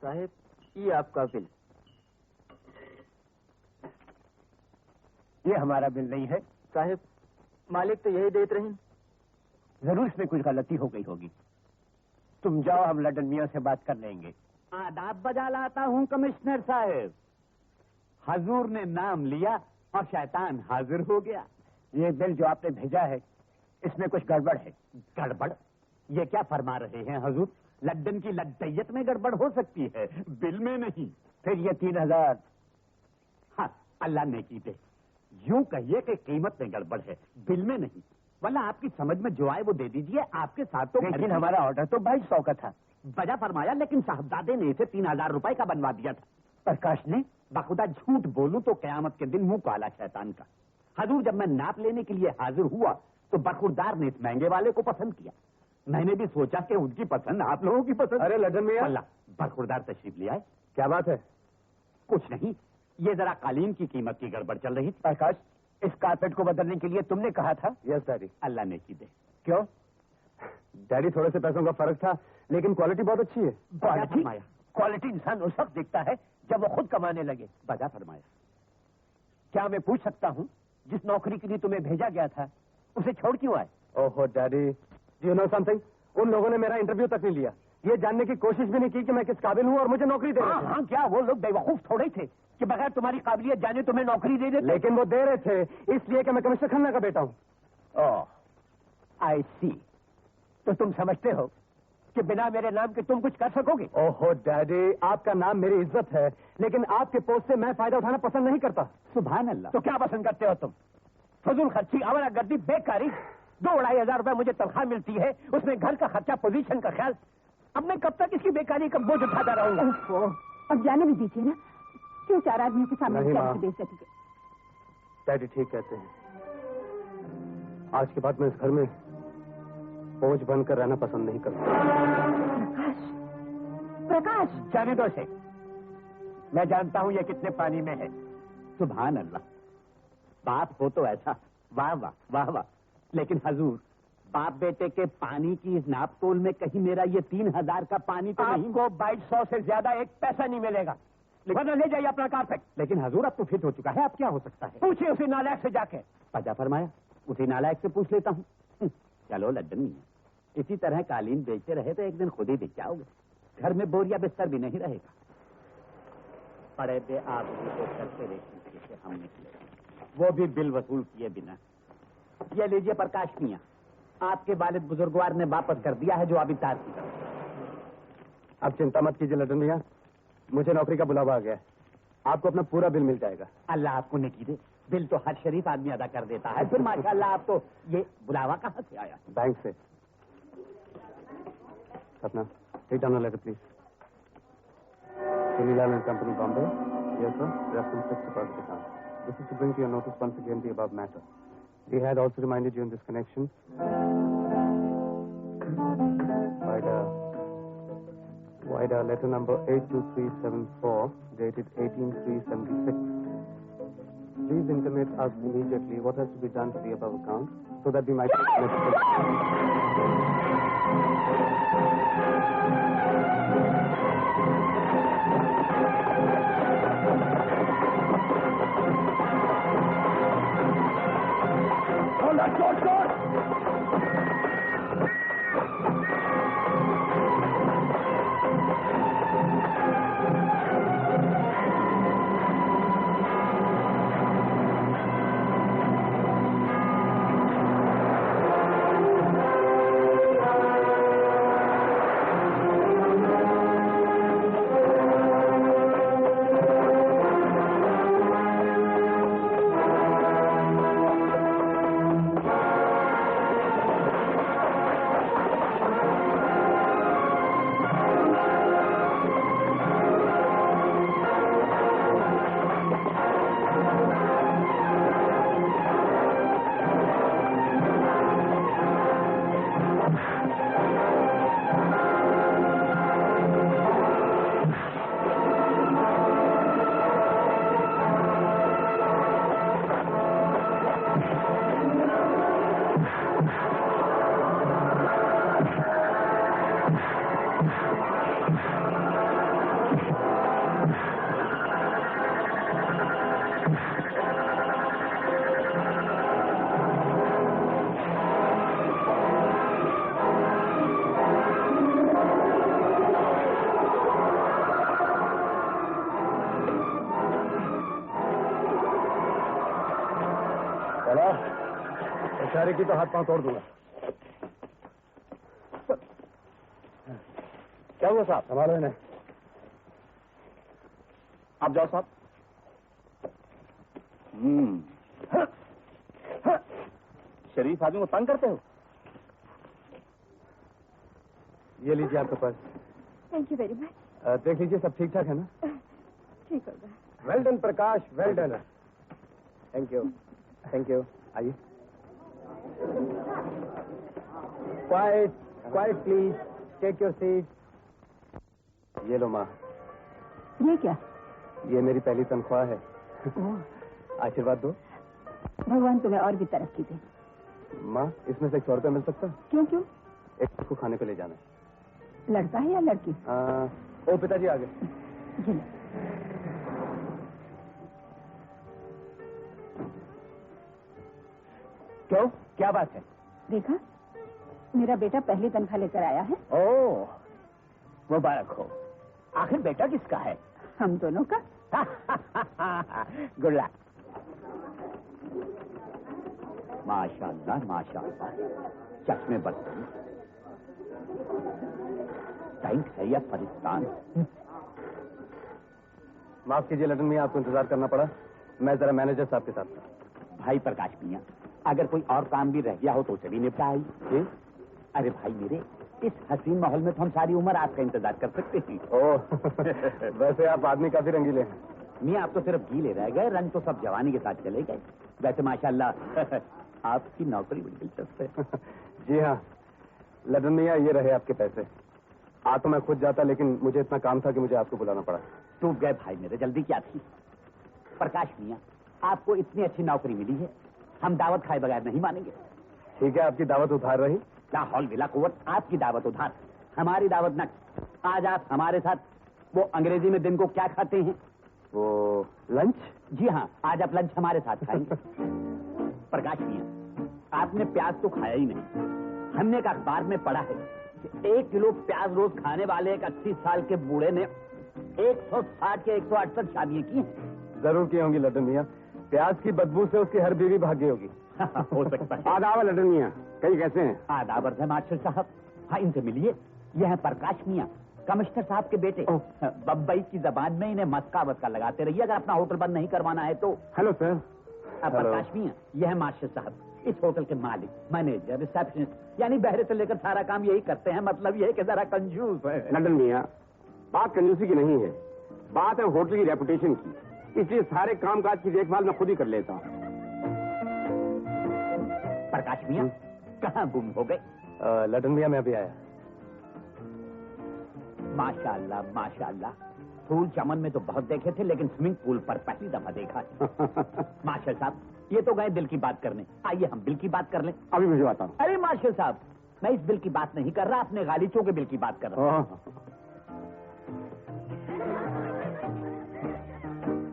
साहब, ये आपका बिल। ये हमारा बिल नहीं है साहब, मालिक तो यही देते रहे। जरूर इसमें कुछ गलती हो गई होगी। तुम जाओ, हम लड्डन मियाँ से बात कर लेंगे। आदाब बजा लाता हूँ कमिश्नर साहब। हजूर ने नाम लिया और शैतान हाजिर हो गया। ये बिल जो आपने भेजा है, इसमें कुछ गड़बड़ है। गड़बड़? ये क्या फरमा रहे हैं हजूर? लड्डन की लड्डैयत में गड़बड़ हो सकती है, बिल में नहीं। फिर ये 3000। हाँ, अल्लाह ने की दे। यूं कहिए कि कीमत में गड़बड़ है, बिल में नहीं। वरना आपकी समझ में जो आए वो दे दीजिए। आपके साथ तो लेकिन हमारा ऑर्डर तो 2200 का था। बजा फरमाया, लेकिन साहबजादे ने इसे 3000 रुपए का बनवा दिया था। प्रकाश ने? बखुदा झूठ बोलूं तो कयामत के दिन मुंह काला शैतान का। हजूर, जब मैं नाप लेने के लिए हाजिर हुआ तो बरखुरदार ने इस महंगे वाले को पसंद किया। मैंने भी सोचा कि उनकी पसंद आप लोगों की पसंद। अरे लड्डन मियां, अल्लाह, बरखुरदार तशरीफ ले आए। क्या बात है? कुछ नहीं, ये जरा कालीन की कीमत की गड़बड़ चल रही थी। प्रकाश, इस कारपेट को बदलने के लिए तुमने कहा था? Yes daddy. अल्लाह ने की दे। क्यों? डैडी, थोड़े से पैसों का फर्क था, लेकिन क्वालिटी बहुत अच्छी है। क्वालिटी इंसान उस वक्त देखता है जब वो खुद कमाने लगे। बजा फरमाया। क्या मैं पूछ सकता हूँ, जिस नौकरी के लिए तुम्हें भेजा गया था उसे छोड़ क्यों आए? ओहो डैडी, यू नो समथिंग, उन लोगों ने मेरा इंटरव्यू तक नहीं लिया। ये जानने की कोशिश भी नहीं की कि मैं किस काबिल हूँ और मुझे नौकरी दे रहे थे। हाँ, क्या वो लोग बेवकूफ थोड़े थे कि बगैर तुम्हारी काबिलियत जाने तुम्हें नौकरी दे देते? लेकिन वो दे रहे थे इसलिए कि मैं कमिश्नर खन्ना का बेटा हूँ। ओह, आई सी। तो तुम समझते हो कि बिना मेरे नाम के तुम कुछ कर सकोगे? ओहो डैडी, आपका नाम मेरी इज्जत है, लेकिन आपके पोस्ट से मैं फायदा उठाना पसंद नहीं करता। सुभान अल्लाह। तो क्या पसंद करते हो तुम? फजूल खर्ची, आवारागर्दी, बेकारी। 2-2.5 रुपए मुझे तनख्वाह मिलती है, उसमें घर का खर्चा, पोजीशन का ख्याल। अब मैं कब तक इसकी बेकारी का बोझ उठाता रहूंगा? अब जाने भी दीजिए ना, क्यों 4 आदमियों के सामने बेइज्जती के? डैडी ठीक कहते हैं, आज के बाद मैं इस घर में बोझ बनकर रहना पसंद नहीं करता। प्रकाश, जाने दो इसे। मैं जानता हूं ये कितने पानी में है। सुभान अल्लाह, बाप हो तो ऐसा, वाह वाह वाह वाह। लेकिन हजूर, बाप बेटे के पानी की इस नाप तोल में कहीं मेरा ये 3000 का पानी तो नहीं? आपको 2200 से ज्यादा एक पैसा नहीं मिलेगा। वरना ले जाइए अपना कारपेट। लेकिन हजूर, अब तो फिट हो चुका है, अब क्या हो सकता है? पूछिए उसी नालायक से जाके। बजा फरमाया, उसी नालायक से पूछ लेता हूँ। चलो लड्डन मियां, इसी तरह कालीन बेचते रहे तो एक दिन खुद ही बिक जाओगे। घर में बोरिया बिस्तर भी नहीं रहेगा। पड़े बे आप को करते रेखी से हम निकले, वो भी बिल वसूल किए बिना। ये लीजिए प्रकाश मियां, आपके वालिद बुजुर्गवार ने वापस कर दिया है जो अभी तार की तरफ। अब चिंता मत कीजिए लड्डन भैया, मुझे नौकरी का बुलावा आ गया है। आपको अपना पूरा बिल मिल जाएगा। अल्लाह आपको नेकी दे। बिल तो हर शरीफ आदमी अदा कर देता है, फिर माशाअल्लाह आप तो ये बुलावा कहाँ से आया? बैंक से। अपना take down letter please. Sunilal and Company, Bombay. Yes, sir. Reference fixed deposit account. This is to bring to your notice once again the above matter. We had also reminded you in this connection via letter number 82374 dated 18/3/76. Please intimate us immediately what has to be done to the above account so that we might take necessary. इशारे की तो हाथ पांव तोड़ दूंगा। क्या हुआ साहब? संभालो इन्हें। आप जाओ साहब। शरीफ आदमी को तंग करते हो। ये लीजिए आपके पास। Thank you very much. देख लीजिए सब ठीक ठाक है ना? ठीक होगा। Well done Prakash, well done. Thank you, thank you. आइए। Quiet, quiet please, take your seat. ये लो माँ, ये क्या? ये मेरी पहली तनख्वाह है। आशीर्वाद दो। भगवान तुम्हें और भी तरक्की दे। माँ, इसमें से 100 रुपया मिल सकता है? क्यों क्यों? एक को खाने को ले जाना है। लड़का है या लड़की? ओ पिताजी आ गए। जी लो। क्यों, क्या बात है? देखा, मेरा बेटा पहली तनख्वाह लेकर आया है। ओह, मुबारक हो। आखिर बेटा किसका है? हम दोनों का। Good luck. माशाअल्लाह, माशाअल्लाह, चश्मे बदल। टैंक है या परिस्तान? माफ कीजिए लडन मियां, आपको इंतजार करना पड़ा। मैं जरा मैनेजर साहब के साथ था। भाई प्रकाश मियां, अगर कोई और काम भी रह गया हो तो उसे भी निपटा आइए। अरे भाई मेरे, इस हसीन माहौल में तो हम सारी उम्र आपका इंतजार कर सकते हैं। ओह, वैसे आप आदमी काफी रंगीले हैं। मियां, आप तो सिर्फ गीले रह गए, रंग तो सब जवानी के साथ चले गए। वैसे माशाल्लाह आपकी नौकरी बड़ी दिलचस्प है। जी हाँ लडन मियां, ये रहे आपके पैसे। आ तो मैं खुद जाता, लेकिन मुझे इतना काम था कि मुझे आपको बुलाना पड़ा। टूट गए भाई मेरे, जल्दी क्या थी? प्रकाश मियां, आपको इतनी अच्छी नौकरी मिली है, हम दावत खाए बगैर नहीं मानेंगे। ठीक है, आपकी दावत उधार रही। ला हौल बिला कुव्वत, आपकी दावत उधार, हमारी दावत न। आज आप हमारे साथ, वो अंग्रेजी में दिन को क्या खाते हैं? वो लंच? जी हाँ, आज आप लंच हमारे साथ खाएंगे। प्रकाश मियां, आपने प्याज तो खाया ही नहीं। हमने एक अखबार में पढ़ा है कि 1 किलो प्याज रोज खाने वाले एक 80 साल के बूढ़े ने 160 के 168 शादियां की हैं। जरूर की होंगी लडन मियां। प्याज की बदबू से उसकी हर बीवी भाग गई होगी। हो सकता है। आदाब है लडन मियां, कहीं कैसे हैं? आदाब है मास्टर साहब। हाँ, इनसे मिलिए। यह है प्रकाश मियां, कमिश्नर साहब के बेटे। बम्बई की जबान में इन्हें मस्का वस्का लगाते रहिए अगर अपना होटल बंद नहीं करवाना है तो। Hello sir. प्रकाश मियां, यह है मास्टर साहब, इस होटल के मालिक, मैनेजर, रिसेप्शनिस्ट, यानी बहरे से लेकर सारा काम यही करते हैं। मतलब यह है कि जरा कंजूस है। लडन मियां, बात कंजूसी की नहीं है, बात है होटल की रेपुटेशन की। इसलिए सारे कामकाज की देखभाल मैं खुद ही कर लेता हूँ। प्रकाश मियां, कहाँ गुम हो गए? लडन मियां, मैं अभी आया। माशाअल्लाह, माशाअल्लाह, फूल चमन में तो बहुत देखे थे, लेकिन स्विमिंग पूल पर पहली दफा देखा है। मार्शल साहब, ये तो गए दिल की बात करने, आइए हम बिल की बात कर लें। अभी भिजवाता हूँ। अरे मार्शल साहब, मैं इस बिल की बात नहीं कर रहा, अपने गालीचों के बिल की बात कर रहा हूँ।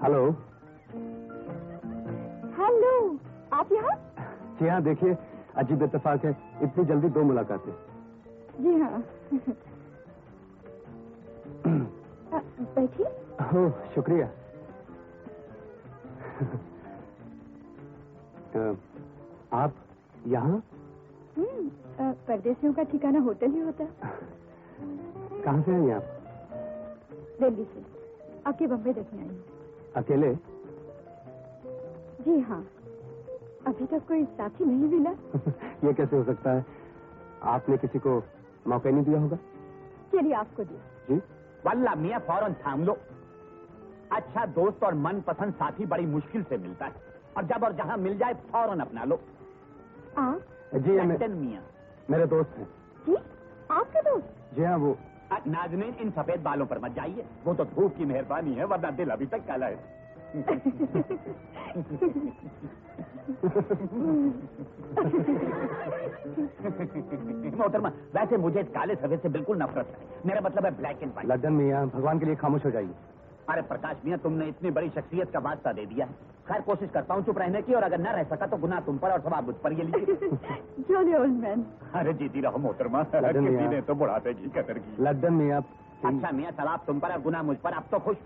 हेलो। हेलो, आप यहाँ? जी हाँ, देखिए अजीब इत्तेफाक है, इतनी जल्दी 2 मुलाकातें। जी हाँ। बैठिए। ओह, शुक्रिया। आप यहाँ? परदेसियों का ठिकाना होटल ही होता है। कहाँ से हैं आप? दिल्ली से। आपके बम्बई देखने आई हूँ। अकेले? जी हाँ, अभी तक कोई साथी नहीं मिला। ये कैसे हो सकता है? आपने किसी को मौका नहीं दिया होगा? चलिए आपको दिया। जी? वल्ला मियां, फौरन थाम लो। अच्छा दोस्त और मनपसंद साथी बड़ी मुश्किल से मिलता है, और जब और जहां मिल जाए फौरन अपना लो। आप? जी, लंदन मियां। मेरे दोस्त हैं। जी, आपके दोस्त? जी हाँ, वो नाज़नीन, इन सफेद बालों पर मत जाइए, वो तो धूप की मेहरबानी है, वरना दिल अभी तक काला है। मोहतरमा, वैसे मुझे काले सफेद से बिल्कुल नफरत है, मेरा मतलब है ब्लैक एंड व्हाइट। लड्डन मियां, भगवान के लिए खामोश हो जाइए। अरे प्रकाश मियां, तुमने इतनी बड़ी शख्सियत का वास्ता दे दिया है। खैर, कोशिश करता हूँ चुप रहने की, और अगर न रह सका तो गुनाह तुम पर और सवाब मुझ पर। ये लीजिए। Jolly old man. अरे जीती रहो मोहतरमा, लड्डन किसी मियां। ने तो बुढ़ापे की कदर की। लड्डन मियां, अच्छा मियां, सवाब तुम पर और गुनाह मुझ पर, अब तो खुश।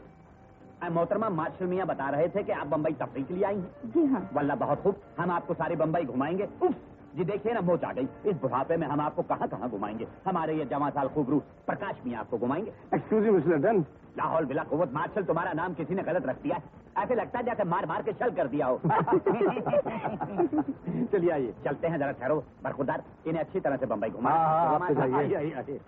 मोहतरमा, मार्शल मियां बता रहे थे कि आप बम्बई तफरीह के लिए आई हैं। जी हाँ। वल्ला बहुत खूब, हम आपको सारी बम्बई घुमाएंगे। उफ, जी देखिए ना, मोच आ गई। इस बुढ़ापे में हम आपको कहाँ कहाँ घुमाएंगे। हमारे ये जवां साल खूबरू प्रकाश मियां आपको घुमाएंगे। Excuse me mister done. Lahaul बिला कुव्वत मार्शल, तुम्हारा नाम किसी ने गलत रख दिया है। ऐसे लगता है जैसे मार मार के छल कर दिया हो। चलिए आइए। चलते हैं, जरा ठहरो बरखुरदार, इन्हें अच्छी तरह से बम्बई घुमा। हाँ, आप तो जाइए। आइए।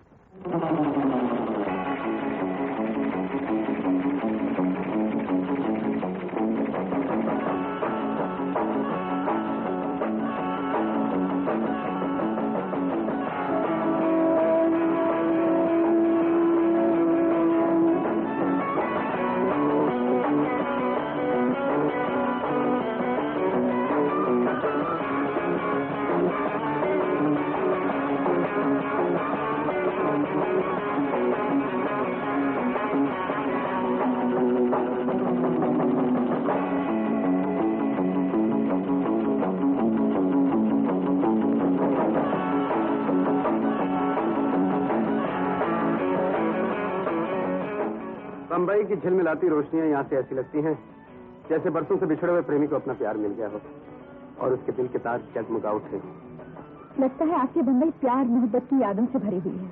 बम्बई की झिलमिलाती रोशनियां यहाँ से ऐसी लगती हैं जैसे बरसों से बिछड़े हुए प्रेमी को अपना प्यार मिल गया हो और उसके दिल के तार जगमगा उठे। लगता है आपकी बम्बई प्यार मोहब्बत की यादों से भरी हुई है।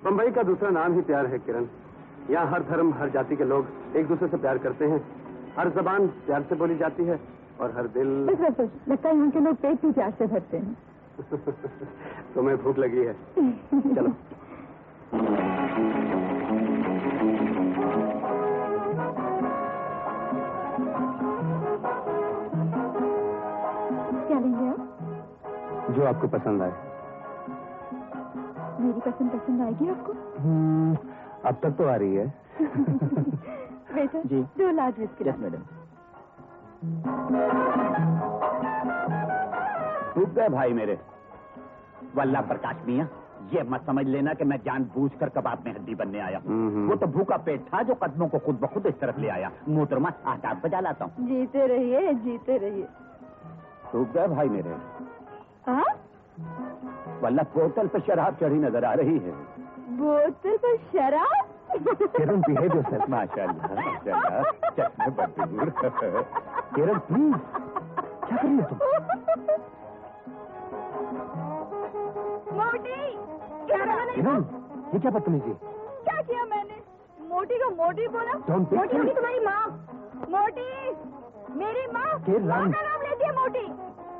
बम्बई का दूसरा नाम ही प्यार है किरण। यहाँ हर धर्म, हर जाति के लोग एक दूसरे से प्यार करते हैं। हर जबान प्यार से बोली जाती है और हर दिल। बस लगता है यहाँ के लोग पेट भी प्यार से भरते हैं। तुम्हें भूख लगी है, चलो। क्या लेंगे आप? जो आपको पसंद आए। मेरी पसंद आएगी आपको? अब तक तो आ रही है। बेटा जी। 2 लार्ज बिस्किट। Yes madam. डूब गए भाई मेरे। वल्ला प्रकाश मियां, ये मत समझ लेना कि मैं जानबूझकर कबाब में हड्डी बनने आया हूँ। वो तो भूखा पेट था जो कदमों को खुद ब खुद इस तरफ ले आया। मोहतरमा आदाब बजा लाता हूँ। जीते रहिए, जीते रहिए। डूब गए भाई मेरे। हाँ? वल्ला बोतल पे शराब चढ़ी नजर आ रही है। बोतल पर शराब? किरण बिहेव योरसेल्फ। माशाल्लाह माशाल्लाह, चश्मे बदूर। किरण प्लीज, क्या कर रही हो तुम? मोटी, क्या किरण, ये क्या बदतमीजी? क्या किया मैंने? मोटी को मोटी बोला? Don't be मोटी silly. होगी तुम्हारी माँ। मोटी, मेरी माँ। किरण। माँ का नाम लेती है मोटी।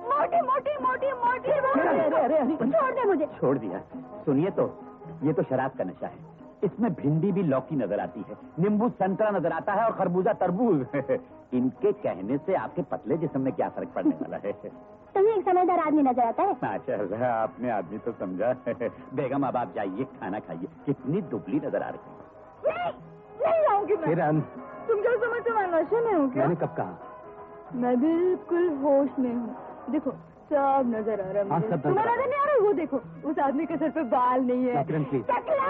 मोटी मोटी मोटी मोटी। अरे, छोड़ दे मुझे। छोड़ दिया। सुनिए तो, ये तो शराब का नशा है। इसमें भिंडी भी लौकी नजर आती है, नींबू संतरा नजर आता है और खरबूजा तरबूज। इनके कहने से आपके पतले जिस्म में क्या फर्क पड़ने वाला है? तुम्हें एक समझदार आदमी नजर आता है। माशाल्लाह, आपने आदमी तो समझा। बेगम अब आप जाइए, खाना खाइए। कितनी दुबली नजर आ रही है। नहीं आऊंगी मैं। किरण, तुम क्या समझते मैं नशे में हूँ क्या? मैंने कब कहा? मैं बिल्कुल होश में हूँ। देखो सब नजर आ रहा है हाँ, मुझे। सब नजर तुम्हें आ रहा नजर नहीं आ रहा? वो देखो, उस आदमी के सर पे बाल नहीं है। किरण, प्लीज। टकला!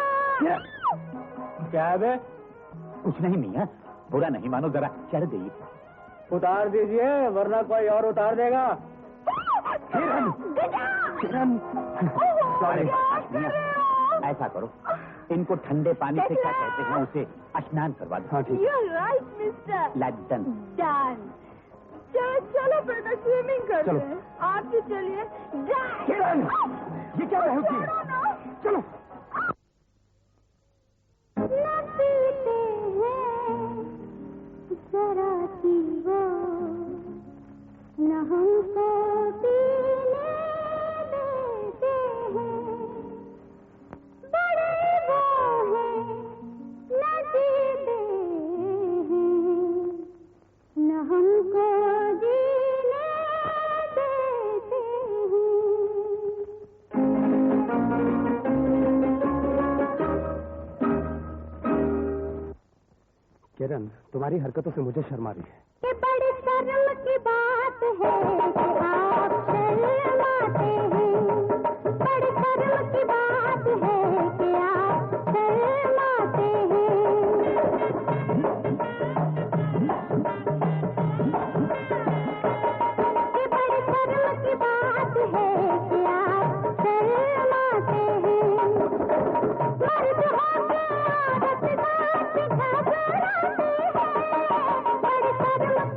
क्या है? कुछ नहीं मियाँ, बुरा नहीं मानो, जरा चढ़ गई। उतार दीजिए वरना कोई और उतार देगा। किरण, किरण, सॉरी। ऐसा करो, इनको ठंडे पानी से क्या कहते हैं, उसे स्नान करवा दो। हाँ ठीक। You're right, mister. Laddan. Done. चलो फिर मैं स्विमिंग करते चलो। हैं। आप भी चलिए। Done. किरण, ये क्या रहे हो? छोड़ो ना। चलो। न पीते हैं जरा वो, न हमको पीने देते हैं। बड़े वो हैं न जीते हैं, न हमको जीने देते किरण, तुम्हारी हरकतों से मुझे शर्म आ रही है। ये बड़ी शर्म की बात है कि आप शर्माते हैं। बड़ी शर्म की बात है कि आप शर्माते हैं। ये बड़ी शर्म की बात है कि आप शर्माते हैं। मर्द होके औरत बात घबराती है। बड़ी शर्म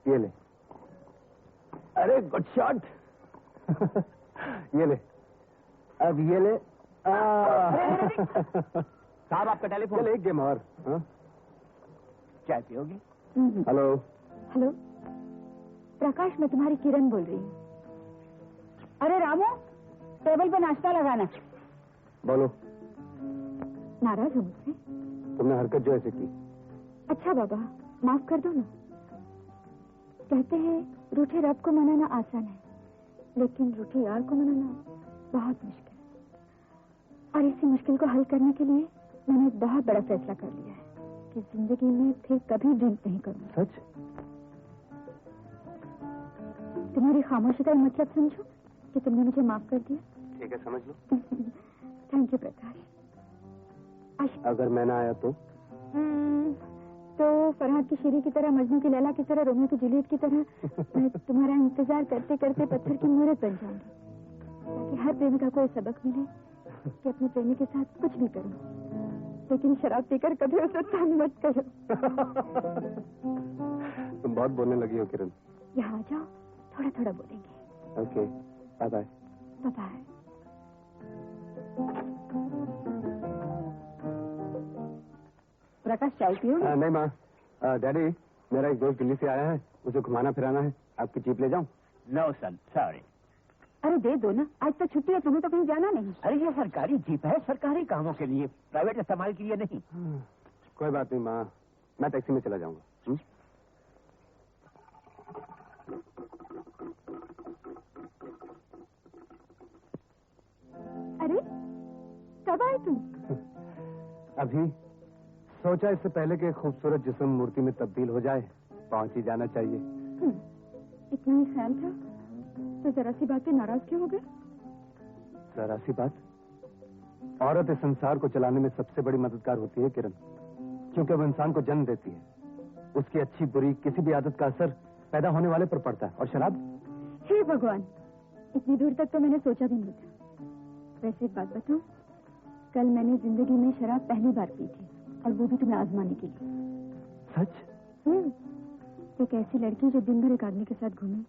ये ले। अरे गुड शॉट। ये ले। अब ये ले। साहब आपका टेलीफोन। चल एक गेम और। हाँ? चाय पियोगी? हेलो। हेलो प्रकाश, मैं तुम्हारी किरण बोल रही हूँ। अरे रामू, टेबल पे नाश्ता लगाना। बोलो। नाराज हो मुझसे? तुमने हरकत जो ऐसे की। अच्छा बाबा, माफ कर दो ना। कहते हैं रूठे रब को मनाना आसान है, लेकिन रूठे यार को मनाना बहुत मुश्किल है। और इसी मुश्किल को हल करने के लिए मैंने एक बहुत बड़ा फैसला कर लिया है कि जिंदगी में फिर कभी ड्रिंक नहीं करूंगा। सच? तुम्हारी खामोशी का मतलब समझो कि तुमने मुझे माफ कर दिया। ठीक है, समझ लो। थैंक यू प्रकाश। अगर मैं ना आया तो? तो फरहाद की शेरी की तरह, मजनू की लैला की तरह, रोमियो की जूलियट की तरह मैं तुम्हारा इंतजार करते करते पत्थर की मूर्त बन जाऊंगी, ताकि हर प्रेमिका को ये सबक मिले कि अपने प्रेमी के साथ कुछ भी करो, लेकिन शराब पीकर कभी उसे तंग मत करो। तुम बहुत बोलने लगी हो किरण। यहाँ आ जाओ, थोड़ा थोड़ा बोलेंगे। Okay, bye bye. Bye bye. Prakash, चाय पियो? नहीं माँ, डैडी मेरा एक दोस्त दिल्ली से आया है, उसे घुमाना फिराना है। आपकी जीप ले जाऊं? नो सन, सॉरी। अरे दे दो ना, आज तो छुट्टी है, तुम्हें तो कहीं जाना नहीं। अरे ये सरकारी जीप है, सरकारी कामों के लिए, प्राइवेट इस्तेमाल के लिए नहीं। कोई बात नहीं माँ, मैं टैक्सी में चला जाऊंगा। अरे कब आए तुम? अभी सोचा इससे पहले कि खूबसूरत जिस्म मूर्ति में तब्दील हो जाए, पहुंच ही जाना चाहिए। इतना ही ख्याल था तो जरा सी बात पे नाराज क्यों हो गए? जरा सी बात? औरत इस संसार को चलाने में सबसे बड़ी मददगार होती है किरण, क्योंकि वो इंसान को जन्म देती है। उसकी अच्छी बुरी किसी भी आदत का असर पैदा होने वाले पर पड़ता है। और शराब? हे भगवान, इतनी दूर तक तो मैंने सोचा भी नहीं था। वैसे एक बात बताऊं, कल मैंने जिंदगी में शराब पहली बार पी थी, और वो भी तुम्हें आजमाने के लिए। सच? एक ऐसी लड़की जो दिन भर एक आदमी के साथ घूमे,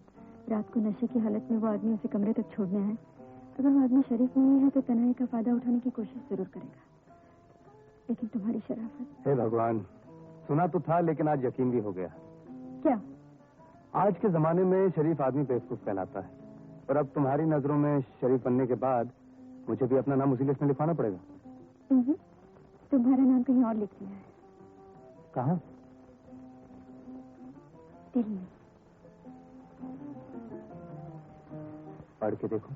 रात को नशे की हालत में वो आदमी उसे कमरे तक छोड़ने आए, अगर वो आदमी शरीफ नहीं है तो तन्हाई का फायदा उठाने की कोशिश जरूर करेगा। लेकिन तुम्हारी शराफत। हे भगवान, सुना तो था लेकिन आज यकीन भी हो गया। क्या? आज के जमाने में शरीफ आदमी बेवकूफ कहलाता है, और अब तुम्हारी नजरों में शरीफ बनने के बाद मुझे भी अपना नाम उसी लिस्ट में लिखवाना पड़ेगा। तुम्हारा नाम कहीं और लिख दिया है। कहाँ? दिल में। पढ़ के देखो।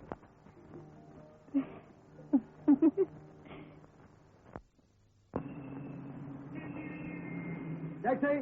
टैक्सी।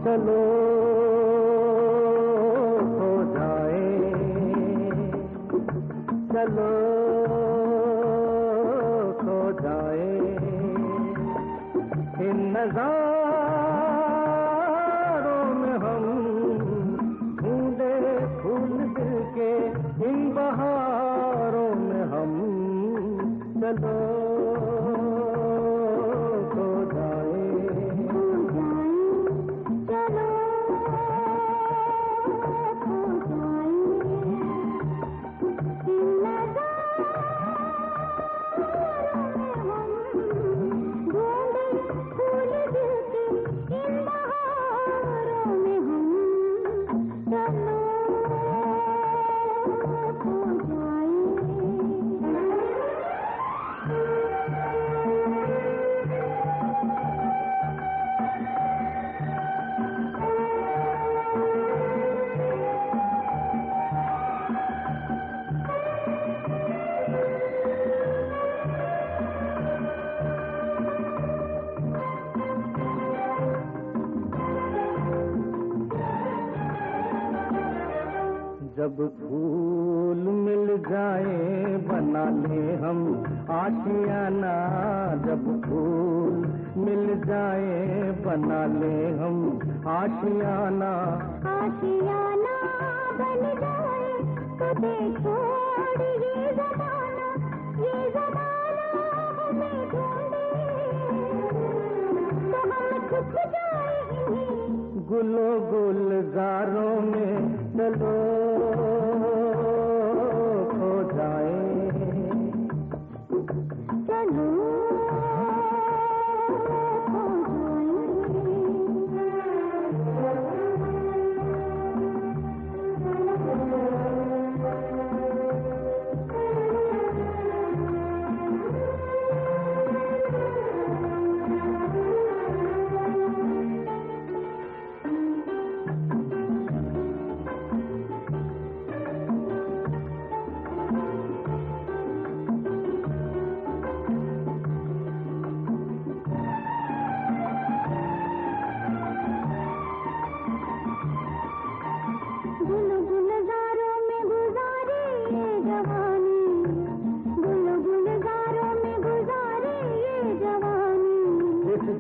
चलो हो जाए, चलो हो जाए, इन नजारों में हम ढूंढे फूल दिल के, इन बहारों में हम चलो जाए बना ले हम आशियाना, जब फूल मिल जाए बना ले हम आशियाना। आशियाना बन जाए तो देखो ये जमाना हमें ढूंढे तो हम छुप जाए गुलो गुलजारों में चलो खो जाए, चलो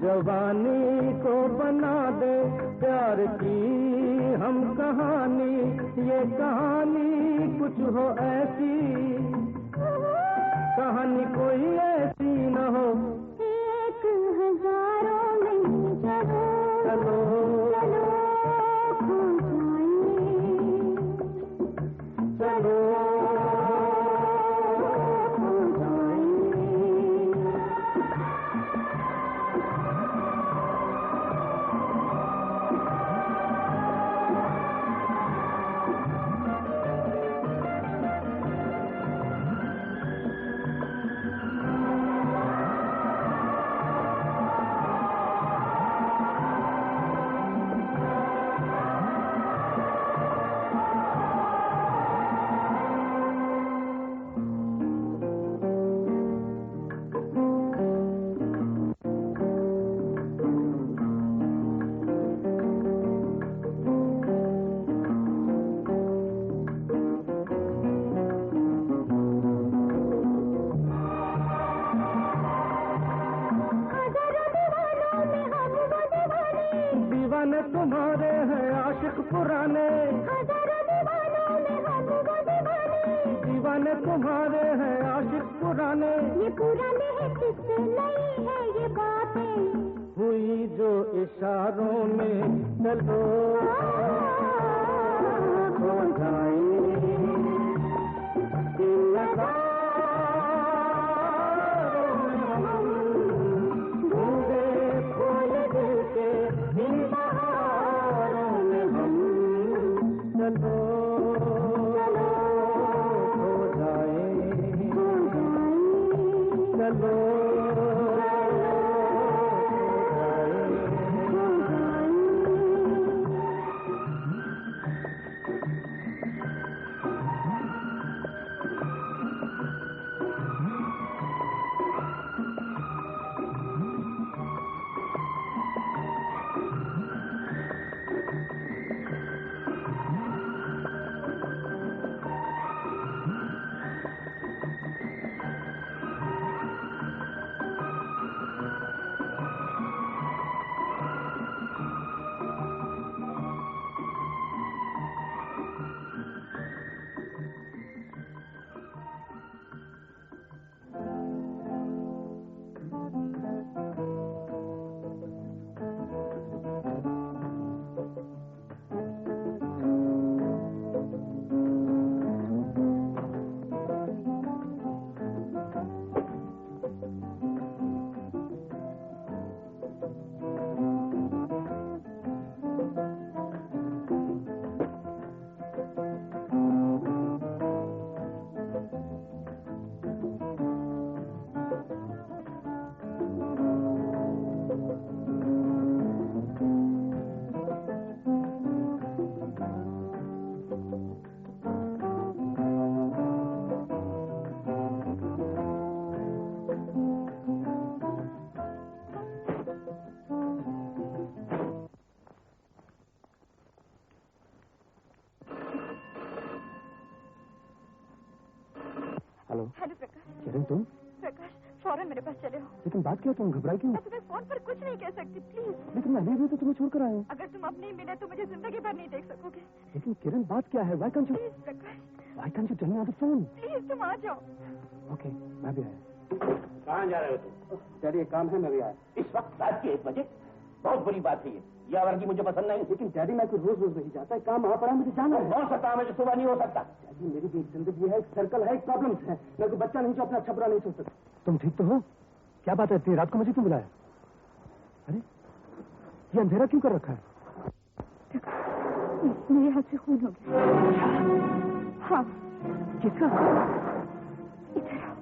जवानी को बना दे प्यार की हम कहानी, ये कहानी कुछ हो ऐसी, कहानी कोई ऐसी न हो। एक हजारों में चलो चलो चलो खो जाए, चलो दीवाने तुम्हारे हैं आशिक पुराने, दीवाने तुम्हारे हैं आशिक पुराने। ये पुराने हैं किससे नहीं है ये बातें हुई जो इशारों में चलो हो जाए, दिल लगा हेलो हेलो प्रकाश। किरण तुम? प्रकाश फौरन मेरे पास चले हो। लेकिन बात क्या, तुम घबराई क्यों? मैं तुम्हें फोन पर कुछ नहीं कह सकती, प्लीज। लेकिन मैं अभी तो तुम्हें छोड़कर आया हूँ। अगर तुम अब नहीं मिले तो मुझे जिंदगी भर नहीं देख सकोगे। लेकिन किरण बात क्या है? Why can't you? Please Prakash, Why can't you tell me on the phone? Please तुम आ जाओ। Okay, मैं भी आया। कहाँ जा रहे हो तुम? डैडी एक काम है, मैं भी आया। इस वक्त रात के 1 बजे? बहुत बुरी बात है ये आवारगी मुझे पसंद नहीं। लेकिन डैडी मैं कोई रोज रोज नहीं जाता है, काम वहाँ पड़ा, मुझे जाना है। हो सकता है मुझे सुबह नहीं हो सकता। डैडी मेरी भी एक जिंदगी है, एक सर्कल है, एक प्रॉब्लम्स है। मैं कोई बच्चा नहीं जो अपना अच्छा बुरा नहीं सोच सकता। तुम ठीक तो हो? क्या बात है, इतनी रात को मुझे क्यों बुलाया? अरे ये अंधेरा क्यों कर रखा है? मेरे हाथ से खून हो गया। हाँ। किसका? इधर आओ।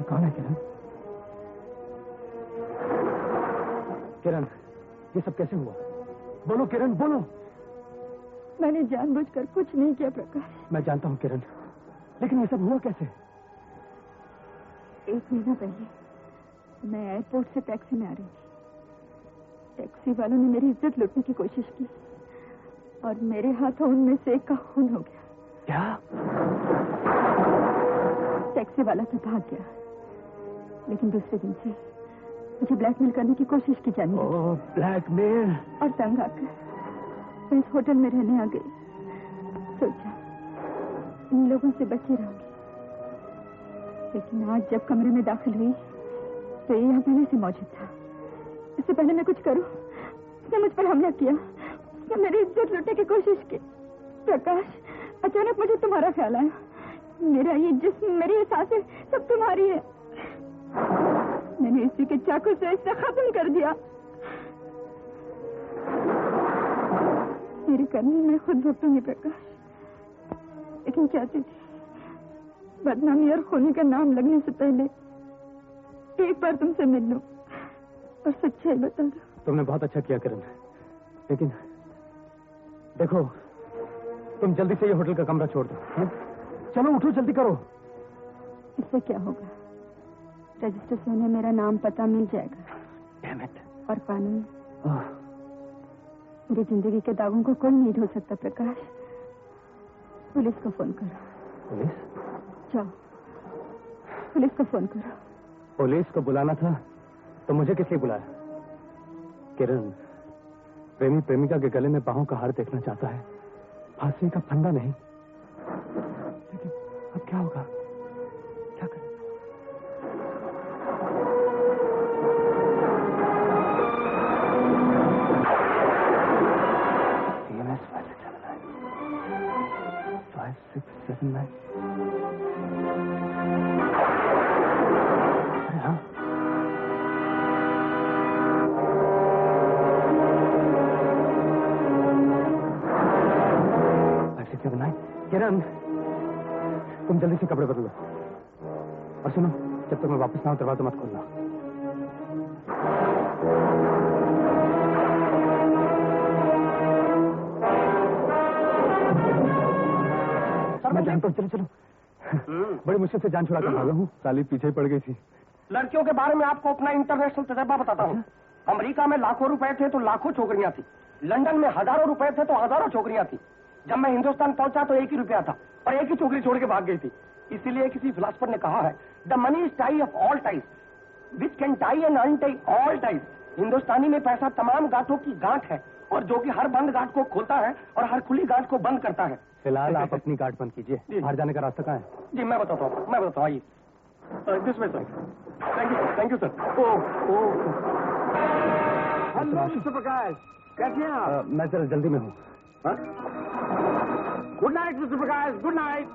कौन है किरण? किरण, ये सब कैसे हुआ? बोलो किरण, बोलो। मैंने जानबूझकर कुछ नहीं किया प्रकाश। मैं जानता हूँ किरण, लेकिन ये सब हुआ कैसे? 1 महीना पहले मैं एयरपोर्ट से टैक्सी में आ रही थी। टैक्सी वालों ने मेरी इज्जत लूटने की कोशिश की और मेरे हाथों उनमें से एक का खून हो गया। क्या? टैक्सी वाला तो भाग गया, लेकिन दूसरे दिन से मुझे ब्लैकमेल करने की कोशिश की जाने लगी। ओह, ब्लैकमेल। और तंग आकर मैं इस होटल में रहने आ गई। सोचा इन लोगों से बची रहूंगी, लेकिन आज जब कमरे में दाखिल हुई तो ये यहाँ पहले से मौजूद था। इससे पहले मैं कुछ करूं, उसने मुझ पर हमला किया, उसने मेरी इज्जत लूटने की कोशिश की। प्रकाश, अचानक मुझे तुम्हारा ख्याल आया। मेरा ये जिस्म, मेरी ये सांसें सब तुम्हारी है। मैंने इसी के चाकू से इसे खत्म कर दिया। मेरी करनी मैं खुद भुगतूंगी प्रकाश, लेकिन चाहती थी बदनामी और खूनी का नाम लगने से पहले एक बार तुमसे मिल लूं और सच्चाई बता दो। तुमने बहुत अच्छा किया किरण, लेकिन देखो तुम जल्दी से ये होटल का कमरा छोड़ दो। चलो उठो, जल्दी करो। इससे क्या होगा? रजिस्टर से उन्हें मेरा नाम पता मिल जाएगा। Damn it. और कानून मेरी जिंदगी के दागों को कोई नहीं धो सकता प्रकाश। पुलिस को फोन करो। पुलिस? जाओ, पुलिस को फोन करो। पुलिस को बुलाना था तो मुझे किस लिए बुलाया? किरण, प्रेमी प्रेमिका के गले में बाहों का हार देखना चाहता है, फांसी का फंदा नहीं। लेकिन अब क्या होगा? क्या करें? CMS 5679 अरे हाँ, किरण, तुम जल्दी से कपड़े बदलो और सुनो, जब तक मैं वापस ना आऊं दरवाजा मत खोलना। मैं जानता हूँ, चलो चलो। बड़ी मुश्किल से जान छुड़ा कर भागा हूँ, साली पीछे ही पड़ गई थी। लड़कियों के बारे में आपको अपना इंटरनेशनल तजर्बा बताता हूँ। अमेरिका में लाखों रुपए थे तो लाखों छोकरियां थी। लंदन में हजारों रुपए थे तो हजारों छोकरियां थी। जब मैं हिंदुस्तान पहुंचा तो 1 ही रुपया था और 1 ही छोकरी छोड़ के भाग गई थी। इसीलिए किसी फिलासफर ने कहा है, the money is tie of all ties which can tie and untie all ties. Hindustani में पैसा तमाम गांठों की गांठ है और जो कि हर बंद गांठ को खोलता है और हर खुली गांठ को बंद करता है। फिलहाल आप अपनी गांठ बंद कीजिए, बाहर जाने का रास्ता कहाँ है? जी मैं बताता हूँ, आइए। This way sir. Thank you sir. Hello mister Prakash, कैसे हैं आप? मैं जरा जल्दी में हूँ। Good night mister Prakash, good night.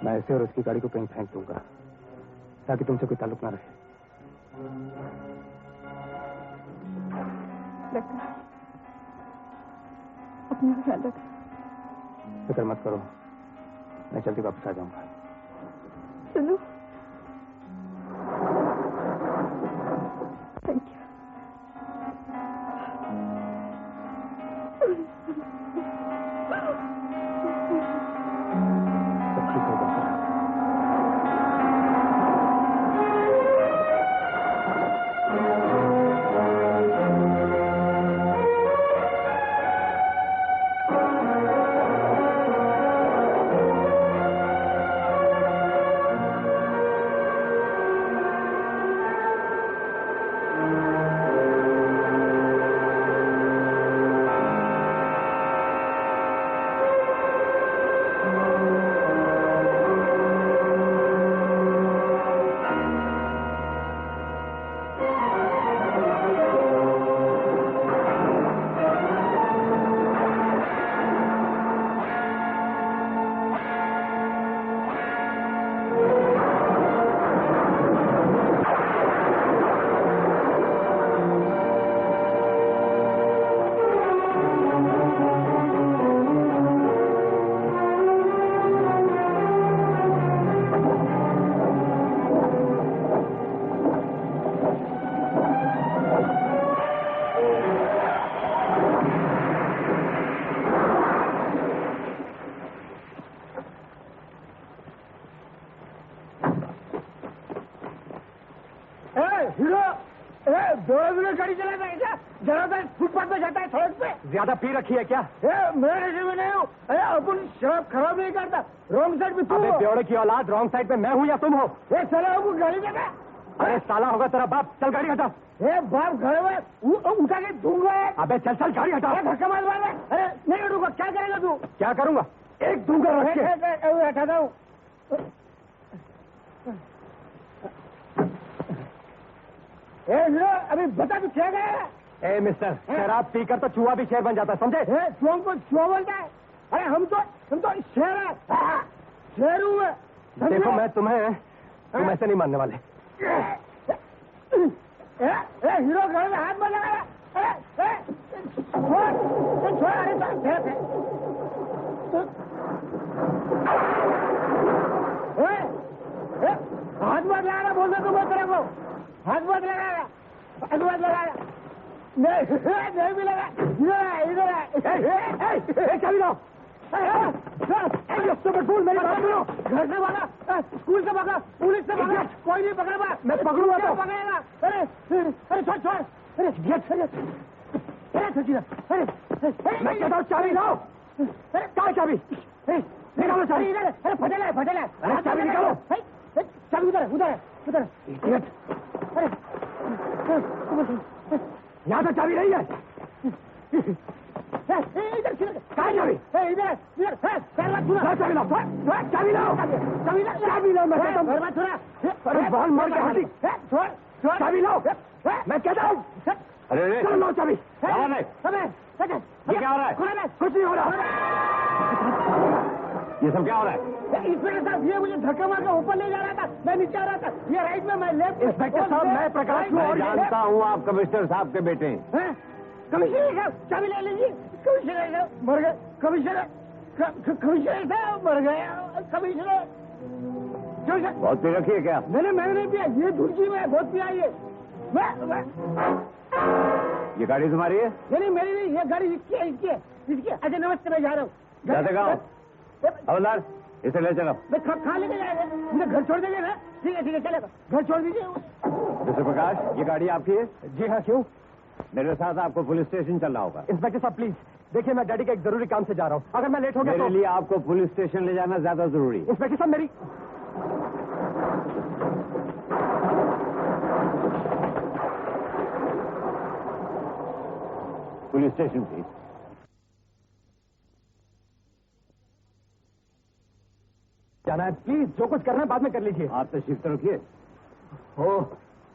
मैं ऐसे और उसकी गाड़ी को कहीं फेंक दूंगा ताकि तुमसे कोई ताल्लुक ना रहे। अपना ख्याल रख। फिक्र मत करो, मैं जल्दी वापस आ जाऊंगा। सुनो, थैंक यू। सब ठीक होगा सर। गाड़ी चलाता है क्या? जरा फुटपाथ पे जाता है, सड़क पे। ज्यादा पी रखी है क्या? मैं नशे में नहीं हूँ। अरे अपन शराब खराब नहीं करता। रॉन्ग साइड में तू हो। बेवड़े की औलाद, रॉन्ग साइड पे मैं हूँ या तुम हो? साला आपको गाड़ी देगा। अरे साला होगा तेरा बाप, चल गाड़ी हटा। बाप घर में उठा के दूंगा। अबे चल चल गाड़ी हटा। धक्का मार। अरे नहीं उठूंगा। क्या करेगा तू? क्या करूंगा? एक दूंगा रख के। हटाता हूँ। अभी बता तू क्या गया? ए मिस्टर, शराब पीकर तो चूहा भी शेर बन जाता है, समझे? चूहों को चूहा बोलता है? अरे हम तो शेर है। शेर हूँ मैं। देखो मैं तुम ऐसे नहीं मानने वाले। हीरो घर में हाथ बना रहा। छोड़। हाथ मत लगा बोल दो तुम तेरे को। हाथ मत लगाया। नहीं भी लगा। इधर चाबी लाओ। मेरी बात सुनो। घर से भागा, स्कूल से भागा, पुलिस से भागा, कोई नहीं पकड़ पा। मैं पकड़ूंगा तो पकड़ेगा। अरे छोड़। अरे मैं कहता हूँ चाबी लाओ। क्या चाबी? निकालो चाबी। अरे फटेला। अरे चाबी निकालो। चाबी उधर। इडियट। यहाँ तो चाबी नहीं है। इधर कहाँ चाबी? इधर चाबी लाओ। मैं कहता हूँ। अरे बाल मार के हाथी। चाबी लाओ। मैं कहता हूँ। अरे चलो लो चाबी। ये क्या हो रहा है? कुछ नहीं हो रहा। ये सब क्या हो रहा है? इंस्पेक्टर साहब, ये मुझे धक्का मार के ऊपर ले जा रहा था। मैं नीचे आ रहा था। ये राइट में, मैं लेफ्ट। इंस्पेक्टर साहब, मैं प्रकाश हूँ और जानता हूँ आप कमिश्नर साहब के बेटे हैं। कमिश्नर साहब चाबी ले लीजिए। कमिश्नर साहब मर गए। कमिश्नर साहब मर गए। कमिश्नर बहुत पी रखी है क्या? मैंने नहीं पिया। ये धुर्जी में बहुत पिया। ये ये गाड़ी तुम्हारी है? नहीं मेरी नहीं। ये गाड़ी इसकी है। अच्छा नमस्ते, मैं जा रहा हूँ। जाते कहाँ? हवलदार, इसे ले चलो। मैं खा लेके जाएगा। मुझे घर छोड़ देंगे ना? ठीक है चलेगा। घर छोड़ दीजिए। मिस्टर प्रकाश, ये गाड़ी आपकी है? जी हाँ, क्यों? मेरे साथ आपको पुलिस स्टेशन चलना होगा। इंस्पेक्टर साहब प्लीज देखिए, मैं डैडी के एक जरूरी काम से जा रहा हूँ। अगर मैं लेट हो गया मेरे लिए आपको पुलिस स्टेशन ले जाना ज्यादा जरूरी है। इंस्पेक्टर साहब मेरी पुलिस स्टेशन प्लीज। जाना है प्लीज। जो कुछ करना है बाद में कर लीजिए। आप तशरीफ तो रखिए।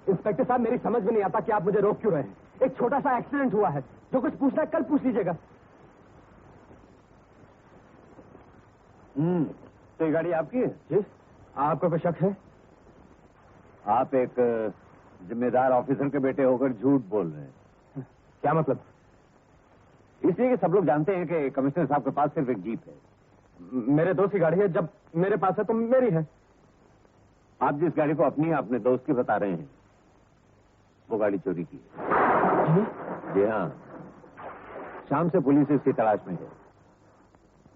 इंस्पेक्टर साहब, मेरी समझ में नहीं आता कि आप मुझे रोक क्यों रहे हैं। एक छोटा सा एक्सीडेंट हुआ है। जो कुछ पूछना है कल पूछ लीजिएगा। तो ये गाड़ी आपकी है? जी, आपको कोई शक है? आप एक जिम्मेदार ऑफिसर के बेटे होकर झूठ बोल रहे हैं। क्या मतलब? इसलिए कि सब लोग जानते हैं कि कमिश्नर साहब के पास सिर्फ एक जीप है। मेरे दोस्त की गाड़ी है, जब मेरे पास है तो मेरी है। आप जिस गाड़ी को अपनी अपने दोस्त की बता रहे हैं, वो गाड़ी चोरी की है। जी हाँ, शाम से पुलिस इसकी तलाश में है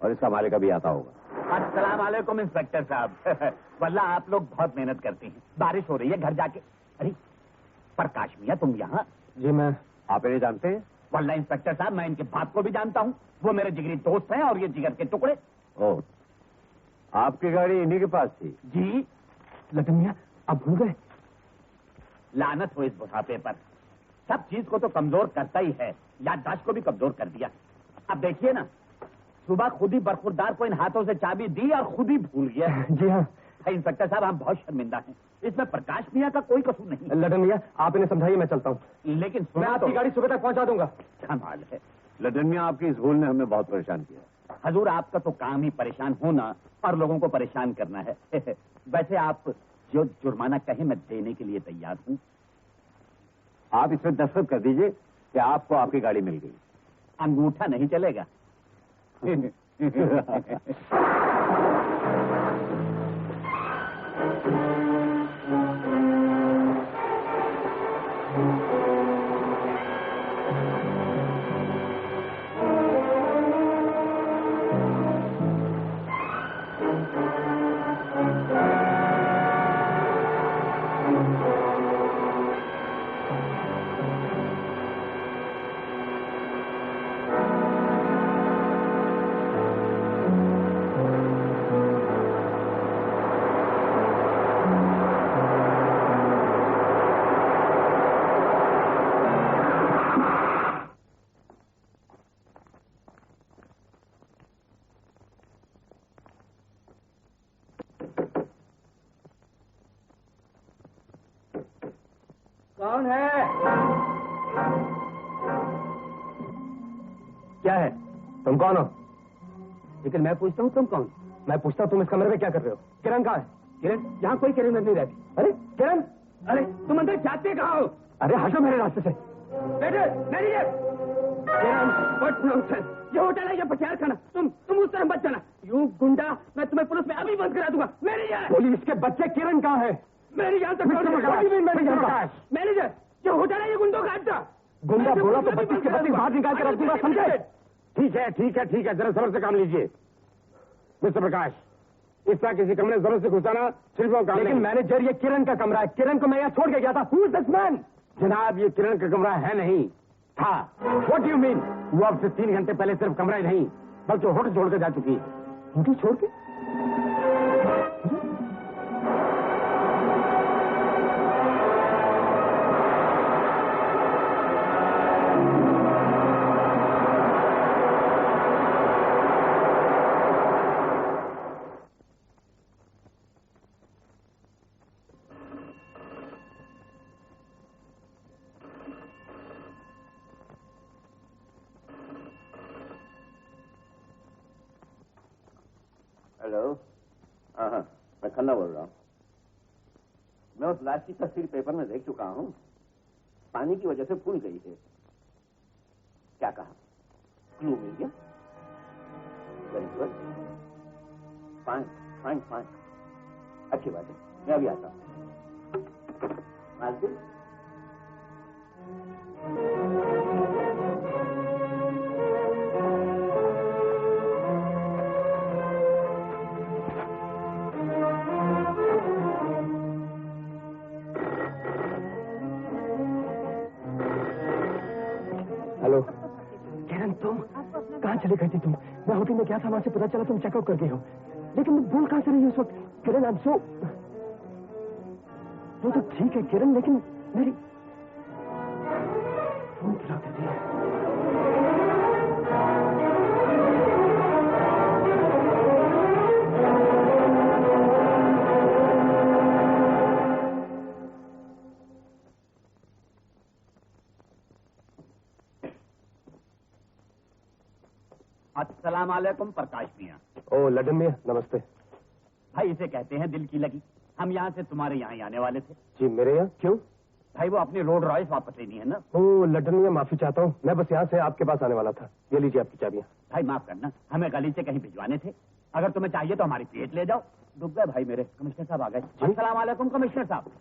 और इसका मालिक अभी आता होगा। अस्सलाम वालेकुम इंस्पेक्टर साहब। वल्ला आप लोग बहुत मेहनत करते हैं। बारिश हो रही है, घर जाके। अरे प्रकाश मियां, तुम यहाँ? जी मैं। आप इन्हें जानते हैं? वल्ला इंस्पेक्टर साहब, मैं इनके बाप को भी जानता हूँ। वो मेरे जिगरी दोस्त हैं और ये जिगर के टुकड़े। ओह, आपकी गाड़ी इन्हीं के पास थी? जी। लखन मियां, अब भूल गए? लानत हो इस बुढ़ापे पर। सब चीज को तो कमजोर करता ही है, याददाश्त को भी कमजोर कर दिया। अब देखिए ना, सुबह खुद ही बरखुरदार को इन हाथों से चाबी दी और खुद ही भूल गया। जी हाँ इंस्पेक्टर साहब, हम बहुत शर्मिंदा हैं। इसमें प्रकाश मियां का कोई कसूर नहीं। लखन मियां, आप इन्हें समझाइए, मैं चलता हूँ। लेकिन मैं आपकी गाड़ी सुबह तक पहुंचा दूंगा। कमाल है। लदन मियां, आपकी इस भूल ने हमें बहुत परेशान किया। हजूर, आपका तो काम ही परेशान होना और लोगों को परेशान करना है। वैसे आप जो जुर्माना कहे मैं देने के लिए तैयार हूँ। आप इसमें दस्तखत कर दीजिए कि आपको आपकी गाड़ी मिल गई। अंगूठा नहीं चलेगा। कौन है? क्या है? तुम कौन हो? लेकिन मैं पूछता हूँ, तुम कौन? मैं पूछता हूँ, तुम इस कमरे में क्या कर रहे हो? किरण कहाँ है? किरण? यहाँ कोई किरण नहीं रहती। अरे किरण, अरे तुम अंदर जाते कहाँ हो? अरे हटो मेरे रास्ते से। बेटे, मैनेजर! Kiran, what nonsense! ये होटल है, ये पटियाला खाना। तुम उस तरह मत जाना। यू गुंडा, मैं तुम्हें पुलिस में अभी बंद करा दूंगा। मैनेजर! पुलिस के बच्चे, किरण कहाँ है? मेरी जान तक मैनेजर, ये होटल है, ये गुंडों का अड्डा। गुंडा बोला तो 25 के 25 बाहर निकाल कर रख दूंगा, समझे? ठीक है ठीक है ठीक है, जरा सब्र से काम लीजिए। मिस्टर प्रकाश, इस तरह किसी कमरे में जरूर से घुसाना सिर्फ वो काम। लेकिन मैनेजर, ये किरण का कमरा है। किरण को मैं यहाँ छोड़ के गया था। Who is this man? जनाब, ये किरण का कमरा है नहीं, था। What do you mean? वो अब से 3 घंटे पहले सिर्फ कमरा ही नहीं बल्कि होटल छोड़कर जा चुकी है। होटल छोड़ के? हेलो, हाँ हाँ, मैं खन्ना बोल रहा हूँ। मैं उस लाश की तस्वीर पेपर में देख चुका हूँ। पानी की वजह से फूल गई है। क्या कहा? क्लू मिल गया? Very good, fine fine fine, अच्छी बात है। मैं अभी आता हूँ। मालती, हेलो किरण, तुम कहाँ चले गई थी? तुम, मैं होटल में क्या था, वहां से पता चला तुम चेकआउट कर गई हो। लेकिन मैं भूल कहाँ से रही उस वक्त? किरण, अब सो वो तो ठीक है किरण, लेकिन मेरी फोन चला देती है। अस्सलाम वालेकुम प्रकाश मियां। ओ लडन मियां, नमस्ते। भाई इसे कहते हैं दिल की लगी। हम यहाँ से तुम्हारे यहाँ ही आने वाले थे। जी मेरे यहाँ क्यों? भाई वो अपनी रोड रॉयस वापस लेनी है ना। ओ लड्डन मियां, माफी चाहता हूँ, मैं बस यहाँ से आपके पास आने वाला था। ये लीजिए आपकी चाबियाँ। भाई माफ करना, हमें गली से कहीं भिजवाने थे। अगर तुम्हें चाहिए तो हमारी प्लेट ले जाओ। डूब गए भाई मेरे। कमिश्नर साहब आ गए। अस्सलाम वालेकुम कमिश्नर साहब।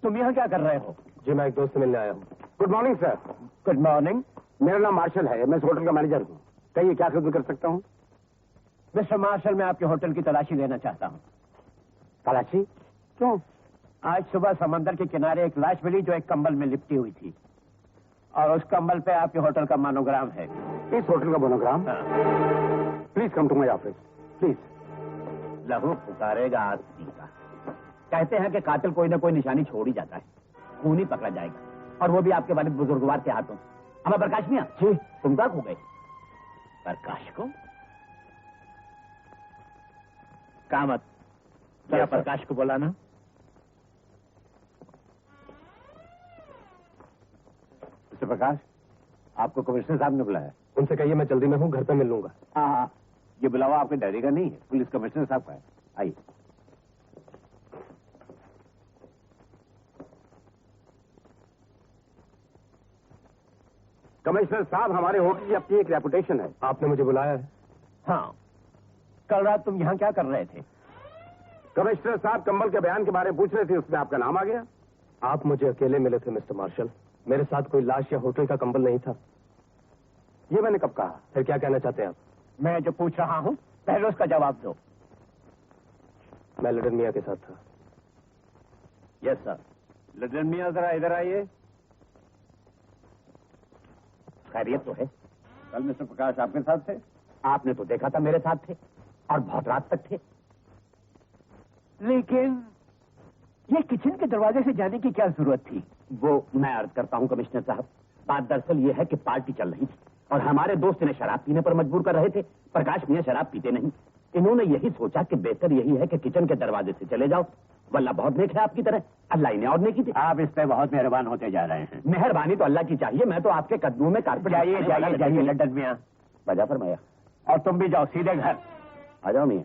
तुम यहाँ क्या कर रहे हो? जी मैं एक दोस्त से मिलने आया हूँ। Good morning sir. Good morning. मेरा नाम मार्शल है, मैं इस होटल का मैनेजर हूँ। कहिए क्या खिदमत कर सकता हूँ? मिस्टर मार्शल, मैं आपके होटल की तलाशी लेना चाहता हूँ। तलाशी? क्यों? आज सुबह समंदर के किनारे एक लाश मिली जो एक कंबल में लिपटी हुई थी, और उस कंबल पे आपके होटल का मोनोग्राम है। इस होटल का monogram? Please come to my office please. लहू पुकारेगा आदमी का। कहते हैं कि कातिल कोई ना कोई निशानी छोड़ ही जाता है, खून ही पकड़ा जाएगा, और वो भी आपके वालिद बुजुर्गवार के हाथों। हमें प्रकाश मियां जी, तुम तक हो गए। प्रकाश को कामत, जरा प्रकाश को बुलाना। मिस्टर प्रकाश, आपको कमिश्नर साहब ने बुलाया। उनसे कहिए मैं जल्दी में हूँ, घर पे मिल लूंगा। हाँ, ये बुलावा आपके डैडी का नहीं है, पुलिस कमिश्नर साहब का है। आइए। कमिश्नर साहब, हमारे होटल की अपनी एक रेपुटेशन है। आपने मुझे बुलाया है? हाँ, कल रात तुम यहाँ क्या कर रहे थे? कमिश्नर साहब कंबल के बयान के बारे में पूछ रहे थे, उसमें आपका नाम आ गया। आप मुझे अकेले मिले थे मिस्टर मार्शल, मेरे साथ कोई लाश या होटल का कंबल नहीं था। ये मैंने कब कहा? फिर क्या कहना चाहते हैं आप? मैं जो पूछ रहा हूँ पहले उसका जवाब दो। मैं लड्डन मियां के साथ था। Yes sir. लड्डन मियां जरा इधर आइए। खैरियत तो है? कल मिस्टर प्रकाश आपके साथ थे? आपने तो देखा था मेरे साथ थे, और बहुत रात तक थे। लेकिन ये किचन के दरवाजे से जाने की क्या जरूरत थी? वो मैं अर्ज करता हूँ कमिश्नर साहब, बात दरअसल ये है कि पार्टी चल रही थी और हमारे दोस्त इन्हें शराब पीने पर मजबूर कर रहे थे। प्रकाश मियां शराब पीते नहीं। इन्होंने यही सोचा कि बेहतर यही है कि किचन के दरवाजे से चले जाओ। वल्ला बहुत नेक है आपकी तरह, अल्लाह इन्हें और नेकी दे। आप इस पे बहुत मेहरबान होते जा रहे हैं। मेहरबानी तो अल्लाह की चाहिए, मैं तो आपके कदमों में कारपेट। जाइए जाइए जाइए लड्डन मियां, बजा फरमाया। और तुम भी जाओ सीधे घर। आ जाओ मियां।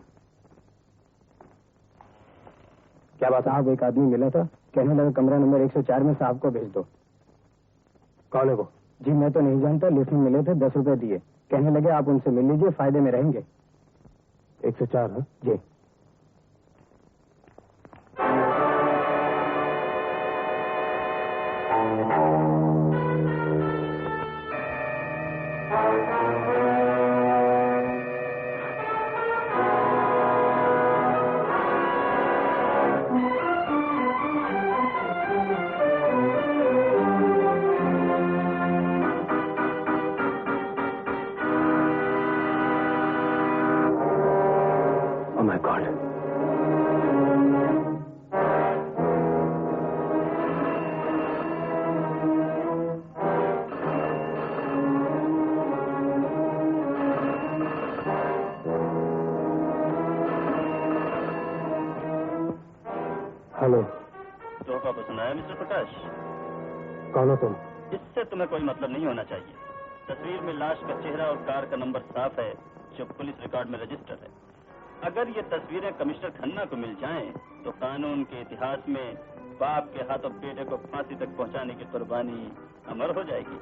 क्या बात? साहब एक आदमी मिला था, कहने लगा कमरा नंबर 104 में साहब को भेज दो। कौन है वो? जी मैं तो नहीं जानता, लिस्ट में मिले थे, 10 रुपए दिए। कहने लगे आप उनसे मिल लीजिए, फायदे में रहेंगे। 104? हाँ जी। Oh my God. हेलो। तोहफा पसंद आया मिस्टर प्रकाश? कौन हो तुम? इससे तुम्हें कोई मतलब नहीं होना चाहिए। तस्वीर में लाश का चेहरा और कार का नंबर साफ है जो पुलिस रिकॉर्ड में रजिस्टर है। अगर ये तस्वीरें कमिश्नर खन्ना को मिल जाएं, तो कानून के इतिहास में बाप के हाथों बेटे को फांसी तक पहुंचाने की कुर्बानी अमर हो जाएगी।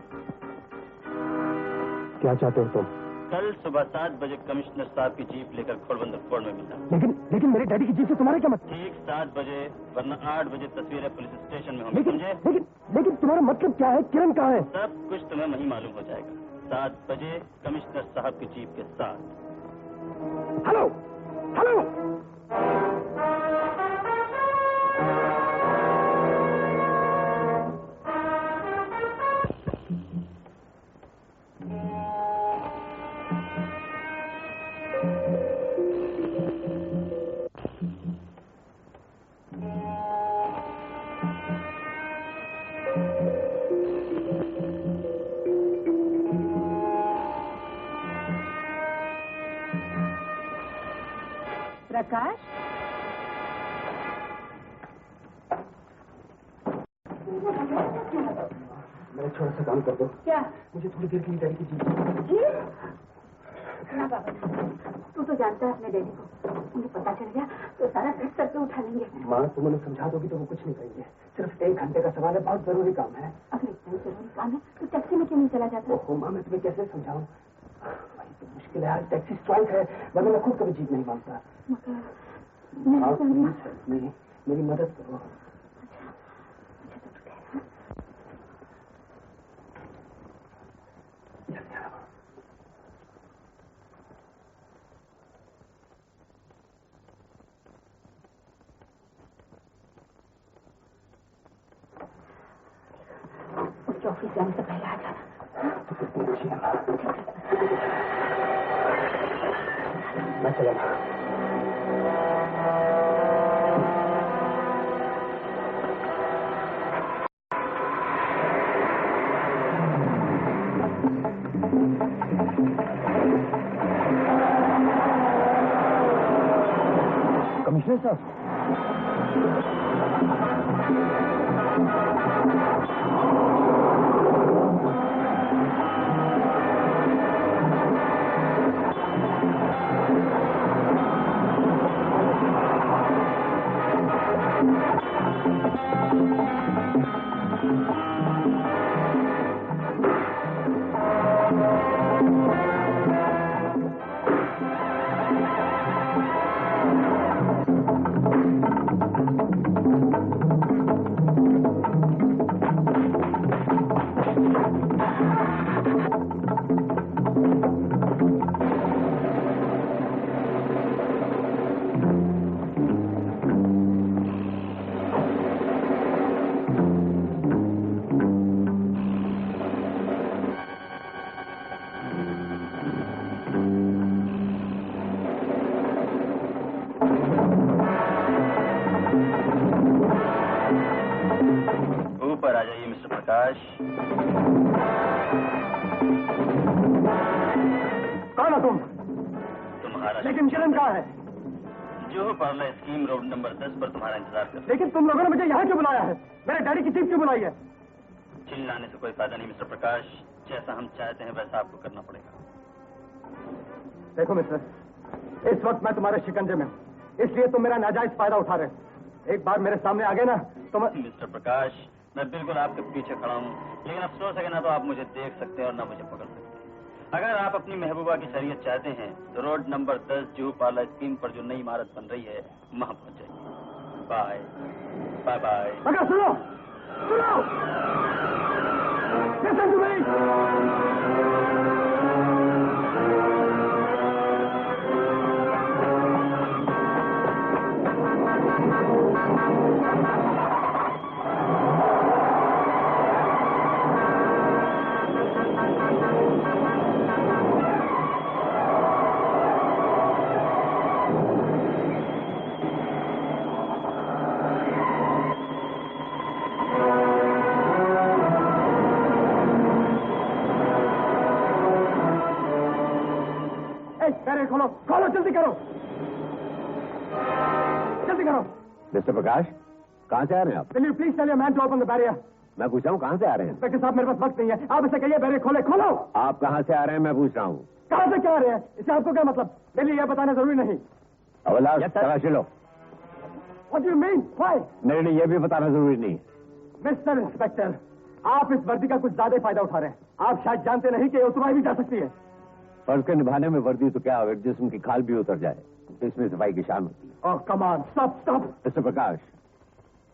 क्या चाहते हो तुम? कल सुबह 7 बजे कमिश्नर साहब की जीप लेकर घोड़बंदर कोर्ट में मिलना। लेकिन मेरे डैडी की जीप से तुम्हारे क्या मतलब? ठीक 7 बजे, वरना 8 बजे तस्वीरें पुलिस स्टेशन में होंगी, समझे? लेकिन तुम्हारा मतलब क्या है? किरण कहाँ है? सब कुछ तुम्हें वहीं मालूम हो जाएगा। 7 बजे कमिश्नर साहब की जीप के साथ। Hello hello. प्रकाश, मेरा छोटा सा काम कर दो। क्या? मुझे थोड़ी देर के लिए डैडी की जीप। जी? तू तो जानता है अपने डैडी को, उन्हें पता चल गया तो सारा घर सर पे उठा लेंगे। माँ तुम उन्हें समझा दोगी तो वो कुछ नहीं करेंगे, सिर्फ 1 घंटे का सवाल है, बहुत जरूरी काम है। अगर इतना जरूरी काम है तो टैक्सी में क्यों नहीं चला जाता? ओहो माँ मैं तुम्हें कैसे समझाऊं, वही तो मुश्किल है, आज टैक्सी स्ट्राइक है, वरना मैं खुद कभी जीत नहीं मानता। मगर मेरी मदद करो। उसके ऑफिस जाने से पहले आ जाना। तो कितनी अच्छी है मैं चला। कमिश्नर साहब, ऊपर आ जाइए मिस्टर प्रकाश। कौन हो तुम? तुम्हारा लेकिन किरण कहाँ है? जो पार्ला स्कीम रोड नंबर 10 पर तुम्हारा इंतजार कर। लेकिन तुम लोगों ने मुझे यहाँ क्यों बुलाया है? मेरे डैडी की जीप क्यों बुलाई है? चिल्लाने से कोई फायदा नहीं मिस्टर प्रकाश, जैसा हम चाहते हैं वैसा आपको करना पड़ेगा। देखो मिस्टर, इस वक्त मैं तुम्हारे शिकंजे में हूँ, इसलिए तुम मेरा नाजायज फायदा उठा रहे हो। एक बार मेरे सामने आ गए ना तो मैं... मिस्टर प्रकाश, मैं बिल्कुल आपके पीछे खड़ा हूँ, लेकिन अफसोस है कि ना तो आप मुझे देख सकते हैं और ना मुझे पकड़ सकते हैं। अगर आप अपनी महबूबा की शरीयत चाहते हैं तो रोड नंबर 10 जूहू पार्ला स्कीम पर जो नई इमारत बन रही है वहां पहुंच जाइए। Bye bye bye. मगर सुनो सुनो, listen to me। खोलो खोलो, जल्दी करो जल्दी करो। मिस्टर प्रकाश, कहाँ से आ रहे हैं आप? Will you please tell your man to open the barrier? मैं पूछ रहा हूँ कहाँ से आ रहे हैं? इंस्पेक्टर साहब मेरे पास वक्त नहीं है, आप इसे कहिए बैरियर खोले। खोलो। आप कहाँ से आ रहे हैं मैं पूछ रहा हूँ। कहाँ से क्या आ रहे हैं, इससे आपको क्या मतलब? मेरे लिए यह बताना जरूरी नहीं। अवलाश तलाशी लो। What do you mean? Why? मेरे लिए यह भी बताना जरूरी नहीं। मिस्टर इंस्पेक्टर, आप इस वर्दी का कुछ ज्यादा फायदा उठा रहे हैं। आप शायद जानते नहीं कि ये उतरवाई भी जा सकती है। फर्ज के निभाने में वर्दी तो क्या, अगर जिस्म की खाल भी उतर जाए तो इसमें सफाई की शान होती है। Oh come on, stop stop. Mister Prakash,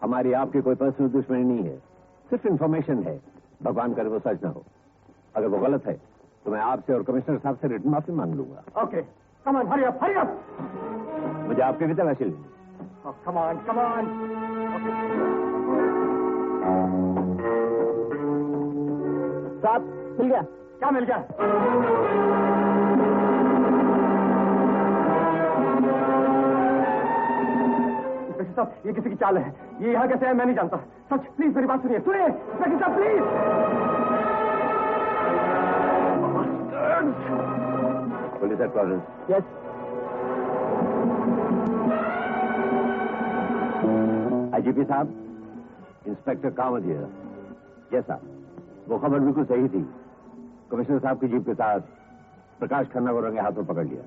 हमारी आपकी कोई पर्सनल दुश्मनी नहीं है, सिर्फ इंफॉर्मेशन है। भगवान करे वो सच ना हो। अगर वो गलत है तो मैं आपसे और कमिश्नर साहब से रिटन माफी मांग लूंगा। Okay come on, hurry up hurry up. मुझे आपकी भी तलाशी लेनी। Come on come on. साहब मिल गया। क्या मिल गया? इंस्पेक्टर साहब ये किसी की चाल है, ये यहाँ कैसे है मैं नहीं जानता। सच प्लीज मेरी बात सुनिए। सुनिए इंस्पेक्टर साहब please. Police headquarters. Yes IGP साहब, इंस्पेक्टर कामत हियर। यस साहब, वो खबर बिल्कुल सही थी। कमिश्नर साहब की जीप के साथ प्रकाश खन्ना को रंगे हाथों पकड़ लिया।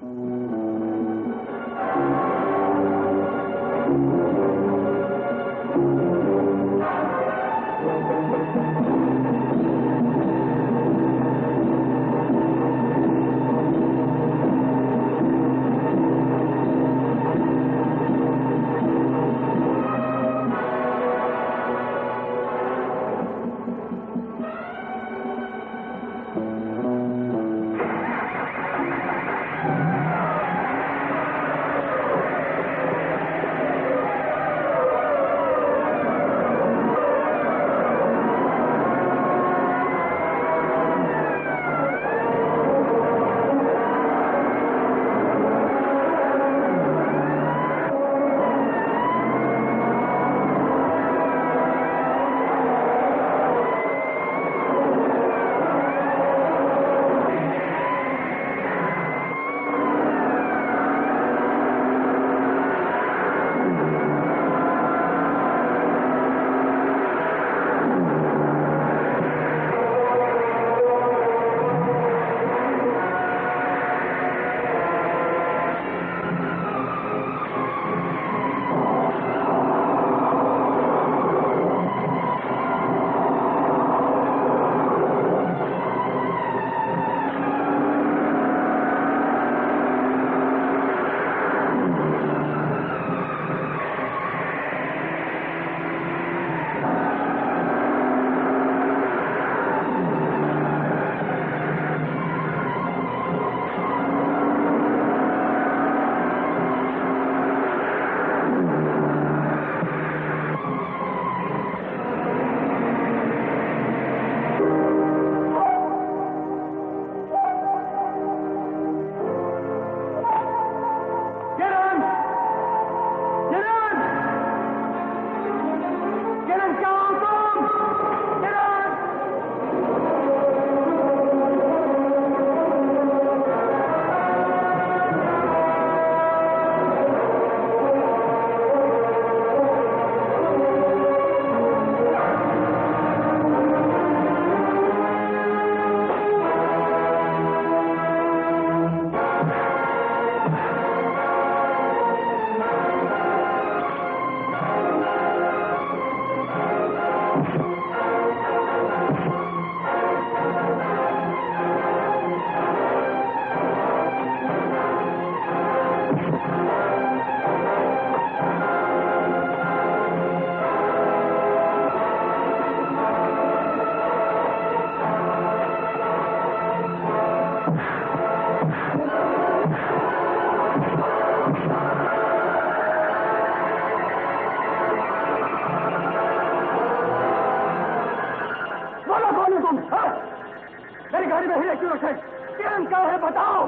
मेरी गाड़ी में हीरे क्यों रखे? किरण कहाँ है? बताओ,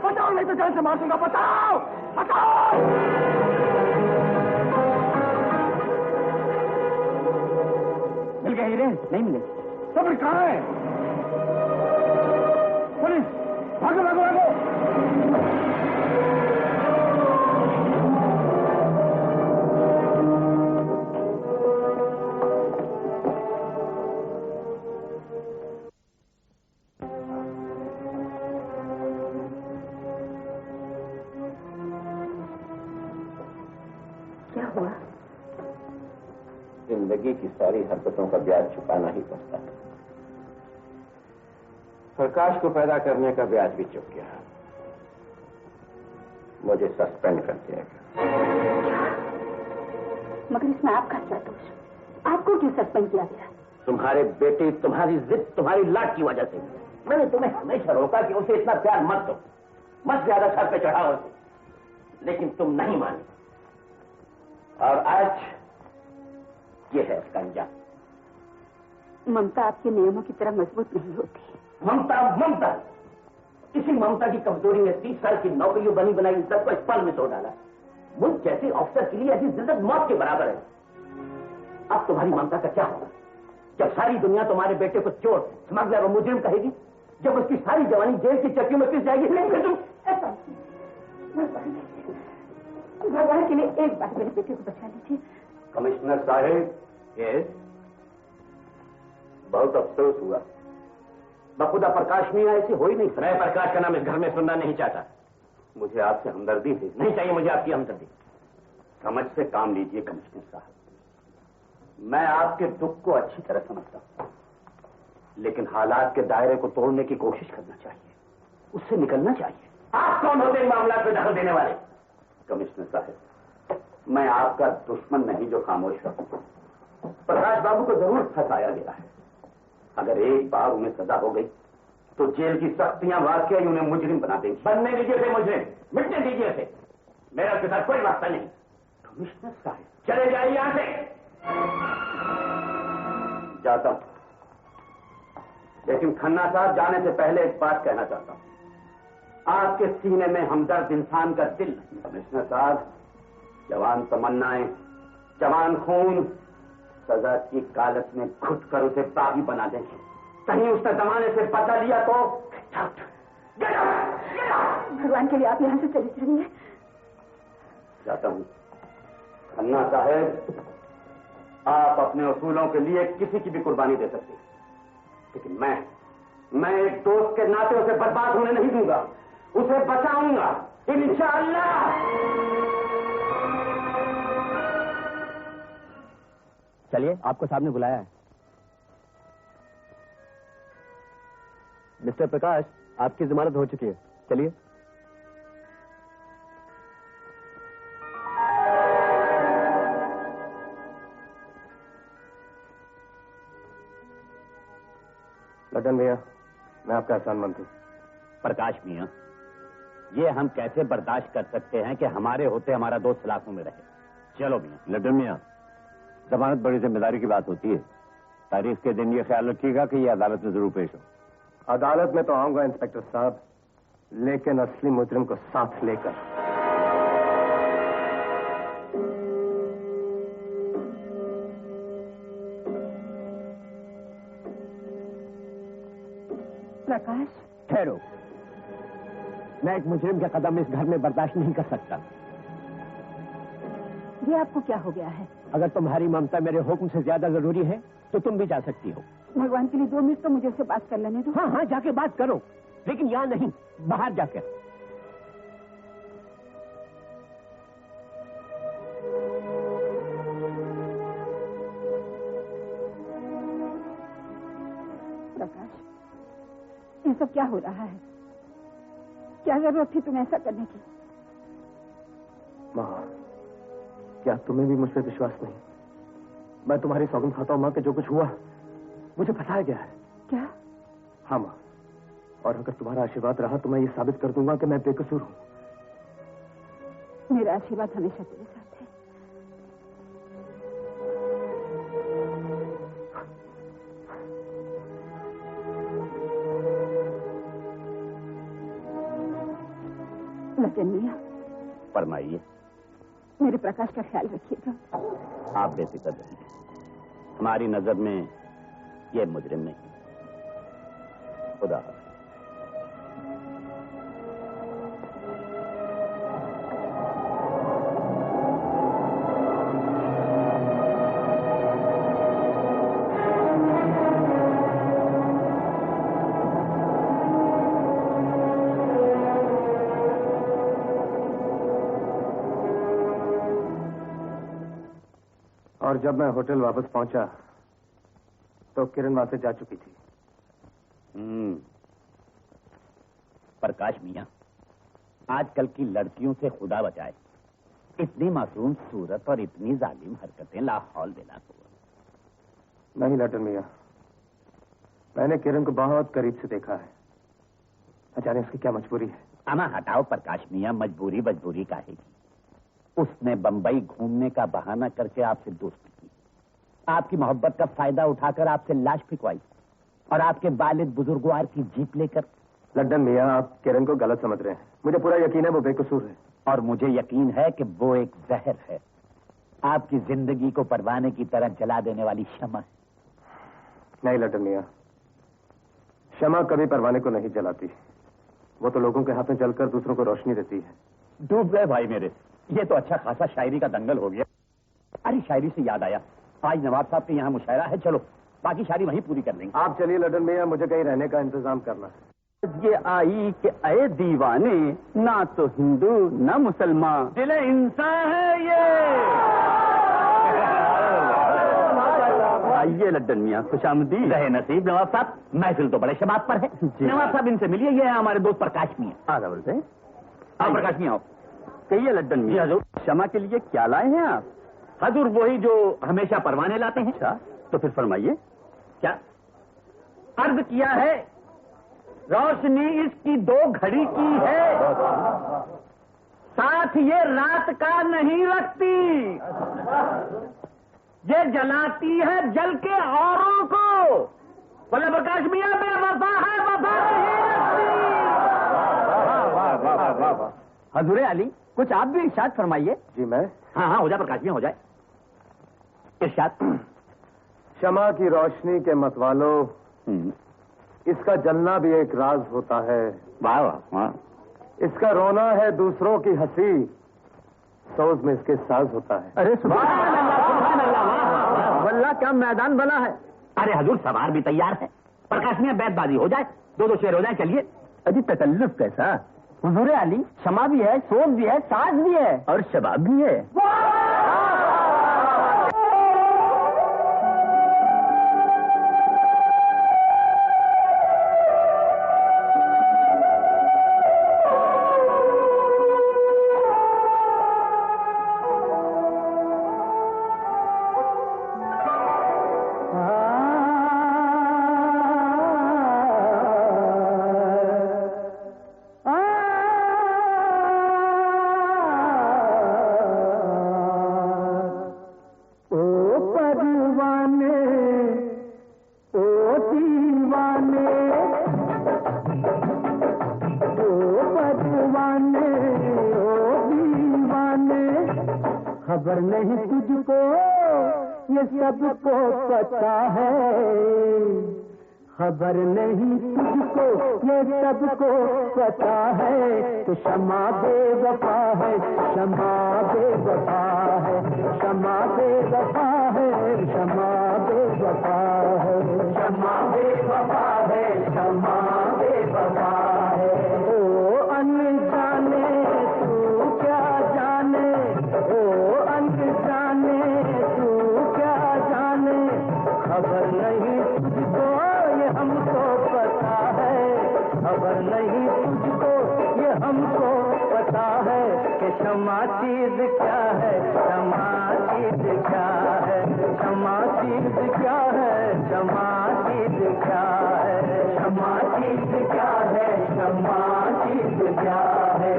बताओ, नहीं तो जान से मार दूंगा। बताओ, बताओ। मिल गए हीरे? नहीं मिले। तो फिर कहाँ है? पुलिस, भागो भागो भागो। क्या हुआ? जिंदगी की सारी हरकतों का ब्याज चुकाना ही पड़ता है। प्रकाश को पैदा करने का ब्याज भी चुक गया। मुझे सस्पेंड कर दिया गया। मगर इसमें आपका क्या दोष? आपको क्यों सस्पेंड किया गया? तुम्हारे बेटे, तुम्हारी जिद, तुम्हारी लाट की वजह से। मैंने तुम्हें हमेशा रोका कि उसे इतना प्यार मत दो, मत ज्यादा सर पे चढ़ाओ उसे, लेकिन तुम नहीं माने। और आज ये है इसका अंजाम। ममता आपके नियमों की तरह मजबूत नहीं होती। ममता, ममता, इसी ममता की कमजोरी ने 30 साल की नौकरियों बनी बनाई इज्जत को इस पल में तोड़ डाला। मुझ जैसे ऑफिसर के लिए ऐसी जिद्दत मौत के बराबर है। अब तुम्हारी ममता का क्या होगा जब सारी दुनिया तुम्हारे बेटे को चोर, स्मगलर और मुजरिम कहेगी? जब उसकी सारी जवानी जेल की चक्की में पिस जाएगी? नहीं, तुम ऐसा भगवान के लिए एक बार मेरे बेटे को बचा लीजिए। कमिश्नर साहब, यस, बहुत अफसोस हुआ। बखुदा प्रकाश मियाँ ऐसी हो ही नहीं। मैं प्रकाश का नाम इस घर में सुनना नहीं चाहता। मुझे आपसे हमदर्दी थी, नहीं चाहिए मुझे आपकी हमदर्दी। समझ से काम लीजिए कमिश्नर साहब, मैं आपके दुख को अच्छी तरह समझता हूं, लेकिन हालात के दायरे को तोड़ने की कोशिश करना चाहिए, उससे निकलना चाहिए। आप कौन होते हैं मामला में दखल देने वाले? कमिश्नर साहब, मैं आपका दुश्मन नहीं जो खामोश है। प्रकाश बाबू को जरूर फंसाया गया है। अगर एक बार उन्हें सजा हो गई तो जेल की सख्तियां वाकई उन्हें मुजरिम बना देंगी। बनने दीजिए थे मुजरिम, मिटने दीजिए थे, मेरा उसके साथ कोई वास्ता नहीं। कमिश्नर साहब चले जाइए यहां से। जाता हूं, लेकिन खन्ना साहब जाने से पहले एक बात कहना चाहता हूं। आपके सीने में हमदर्द इंसान का दिल नहीं। कमिश्नर साहब, जवान तमन्नाएं, जवान खून सजा की कालत में घुट कर उसे बागी बना देंगे। कहीं उसने जमाने से बचा लिया तो भगवान के लिए आप यहाँ से चले जाइए। जाता हूं। खन्ना साहब, आप अपने उसूलों के लिए किसी की भी कुर्बानी दे सकते हैं, लेकिन मैं एक दोस्त के नाते उसे बर्बाद होने नहीं दूंगा, उसे बचाऊंगा इंशाअल्लाह। चलिए, आपको साहब ने बुलाया है। मिस्टर प्रकाश, आपकी जमानत हो चुकी है, चलिए। लड्डन मियां, मैं आपका एहसानमंद हूं। प्रकाश मियां, ये हम कैसे बर्दाश्त कर सकते हैं कि हमारे होते हमारा दोस्त सलाखों में रहे। चलो मियां। लड्डन मियां, जमानत बड़ी जिम्मेदारी की बात होती है। तारीख के दिन ये ख्याल रखिएगा कि ये अदालत में जरूर पेश हो। अदालत में तो आऊंगा इंस्पेक्टर साहब, लेकिन असली मुजरिम को साथ लेकर। प्रकाश, ठहरो, मैं एक मुजरिम के कदम इस घर में बर्दाश्त नहीं कर सकता। ये आपको क्या हो गया है? अगर तुम्हारी ममता मेरे हुक्म से ज्यादा जरूरी है तो तुम भी जा सकती हो। भगवान के लिए 2 मिनट तो मुझे उससे बात कर लेने दो। हाँ हाँ, जाके बात करो, लेकिन यहाँ नहीं, बाहर जाकर। प्रकाश, ये सब क्या हो रहा है? क्या जरूरत थी तुम्हें ऐसा करने की? माँ, क्या तुम्हें भी मुझ पर विश्वास नहीं? मैं तुम्हारी सौगंध खाता हूं माँ कि जो कुछ हुआ मुझे फंसाया गया है। क्या? हाँ माँ, और अगर तुम्हारा आशीर्वाद रहा तो मैं ये साबित कर दूंगा कि मैं बेकसूर हूं। मेरा आशीर्वाद हमेशा तेरे साथ है। लड्डन मियां, फरमाइए। मेरे प्रकाश का ख्याल रखिएगा। आप बेफिक्र रहिए, हमारी नजर में ये मुजरिम नहीं। खुदा हाफ़िज़। और जब मैं होटल वापस पहुंचा तो किरण वहां से जा चुकी थी। प्रकाश मियां, आजकल की लड़कियों से खुदा बचाए, इतनी मासूम सूरत और इतनी जालिम हरकतें लाहौल बेला हुआ। नहीं लड्डन मियां, मैंने किरण को बहुत करीब से देखा है। न जाने उसकी क्या मजबूरी है। अमा हटाओ प्रकाश मियां, मजबूरी काहे की? उसने बंबई घूमने का बहाना करके आपसे दोस्ती की, आपकी मोहब्बत का फायदा उठाकर आपसे लाश फिकवाई और आपके वालिद बुजुर्गवार की जीप लेकर। लड्डन मियां, आप किरण को गलत समझ रहे हैं। मुझे पूरा यकीन है वो बेकसूर है। और मुझे यकीन है कि वो एक जहर है, आपकी जिंदगी को परवाने की तरह जला देने वाली शमा है। नहीं लड्डन मियां, शमा कभी परवाने को नहीं जलाती, वो तो लोगों के हाथ में जलकर दूसरों को रोशनी देती है। डूब गए भाई मेरे, ये तो अच्छा खासा शायरी का दंगल हो गया। अरे शायरी से याद आया, आज नवाब साहब के यहाँ मुशायरा है, चलो बाकी शादी वहीं पूरी कर लेंगे। आप चलिए लड्डन भैया, मुझे कहीं रहने का इंतजाम करना है। ये आई कि अये दीवाने, ना तो हिंदू ना मुसलमान, दिल इंसान है ये। आइए लड्डन मियाँ, खुशामदीद। रहे नसीब नवाब साहब, महफिल तो बड़े शबाब पर है। नवाब साहब इनसे मिलिए, ये है हमारे दोस्त प्रकाश मियाँ। आ बोलते हैं आप प्रकाश मियाँ, कहिए लड्डन मियाँ हजूर, क्षमा के लिए क्या लाए हैं आप? हजूर वही जो हमेशा परवाने लाते हैं। अच्छा, तो फिर फरमाइए क्या अर्ज किया है। रोशनी इसकी 2 घड़ी की है, साथ ये रात का नहीं रखती, ये जलाती है जल के औरों को। बोले प्रकाश मियाँ बेवफा है, वफा नहीं रखती। हजूरे अली, कुछ आप भी इरशाद फरमाइए। जी मैं? हाँ, हो जाए प्रकाश मियाँ, हो जाए इरशाद। क्षमा की रोशनी के मतवालो, इसका जलना भी एक राज होता है। वाह वाह वाह। इसका रोना है दूसरों की हंसी, सोज में इसके साज होता है। अरे वल्लाह क्या मैदान बना है। अरे हजूर सवार भी तैयार है, प्रकाश में बैतबाजी हो जाए, 2 शेर हो जाए। चलिए। अजी तकल्लुफ कैसा? हुजूर अली, क्षमा भी है, सोज भी है, साज भी है और शबाब भी है। खबर नहीं तुझको ये सबको पता है, खबर नहीं तुझको ये सबको पता है कि क्षमा बेवफा है, क्षमा बेवफा है, क्षमा बेवफा है, क्षमा बेवफा है, क्षमा बेवफा है, क्षमा बेवफा है। ओ अनजाने तू क्या जाने, ओ अनजाने तू क्या जाने, खबर नहीं तुझको ये हमको पता है, खबर नहीं तुझको ये हमको पता है कि क्षमा चीज क्या है, क्षमा चीज क्या है, क्षमा चीज क्या है, क्षमा चीज क्या है, क्षमा चीज क्या है, क्षमा चीज क्या है।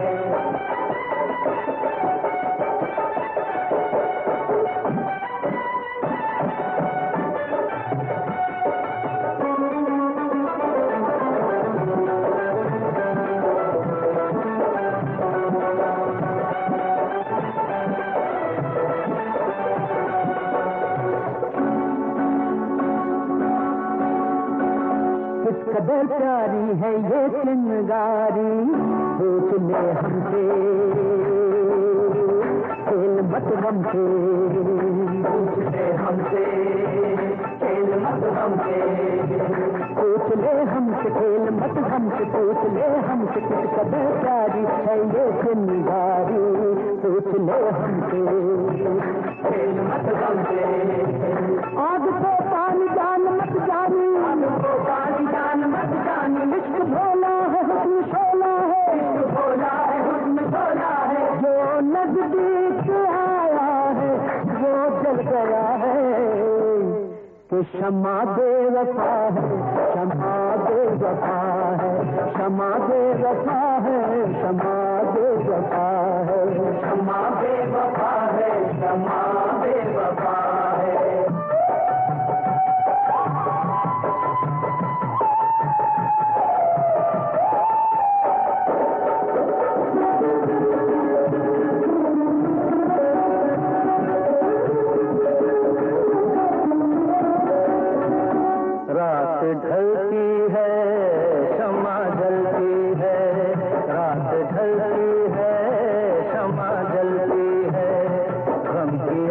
किस कदर प्यारी है ये चिंगारी, पूछ ले हमसे खेल मत हमसे, पूछ ले हमसे खेल मत हमसे, पूछ ले हमसे खेल मत हमसे, पूछ ले हमसे किस कदर प्यारी है ये चिंगारी, पूछ ले हमसे खेल मत हमसे। आग को पानी जान मत जानी, आग को पानी जान मत जानी, इश्क भोला है हुस्न शोला है, इश्क भोला है हुस्न शोला है, जो नजदीक आया है वो जल गया है कि क्षमा बेवफा है, क्षमा बेवफा है, क्षमा बेवफा है, क्षमा बेवफा है, क्षमा बेवफा है, क्षमा बेवफा है। रात ढलती है क्षमा जलती है, रात ढलती है क्षमा जलती है, गम की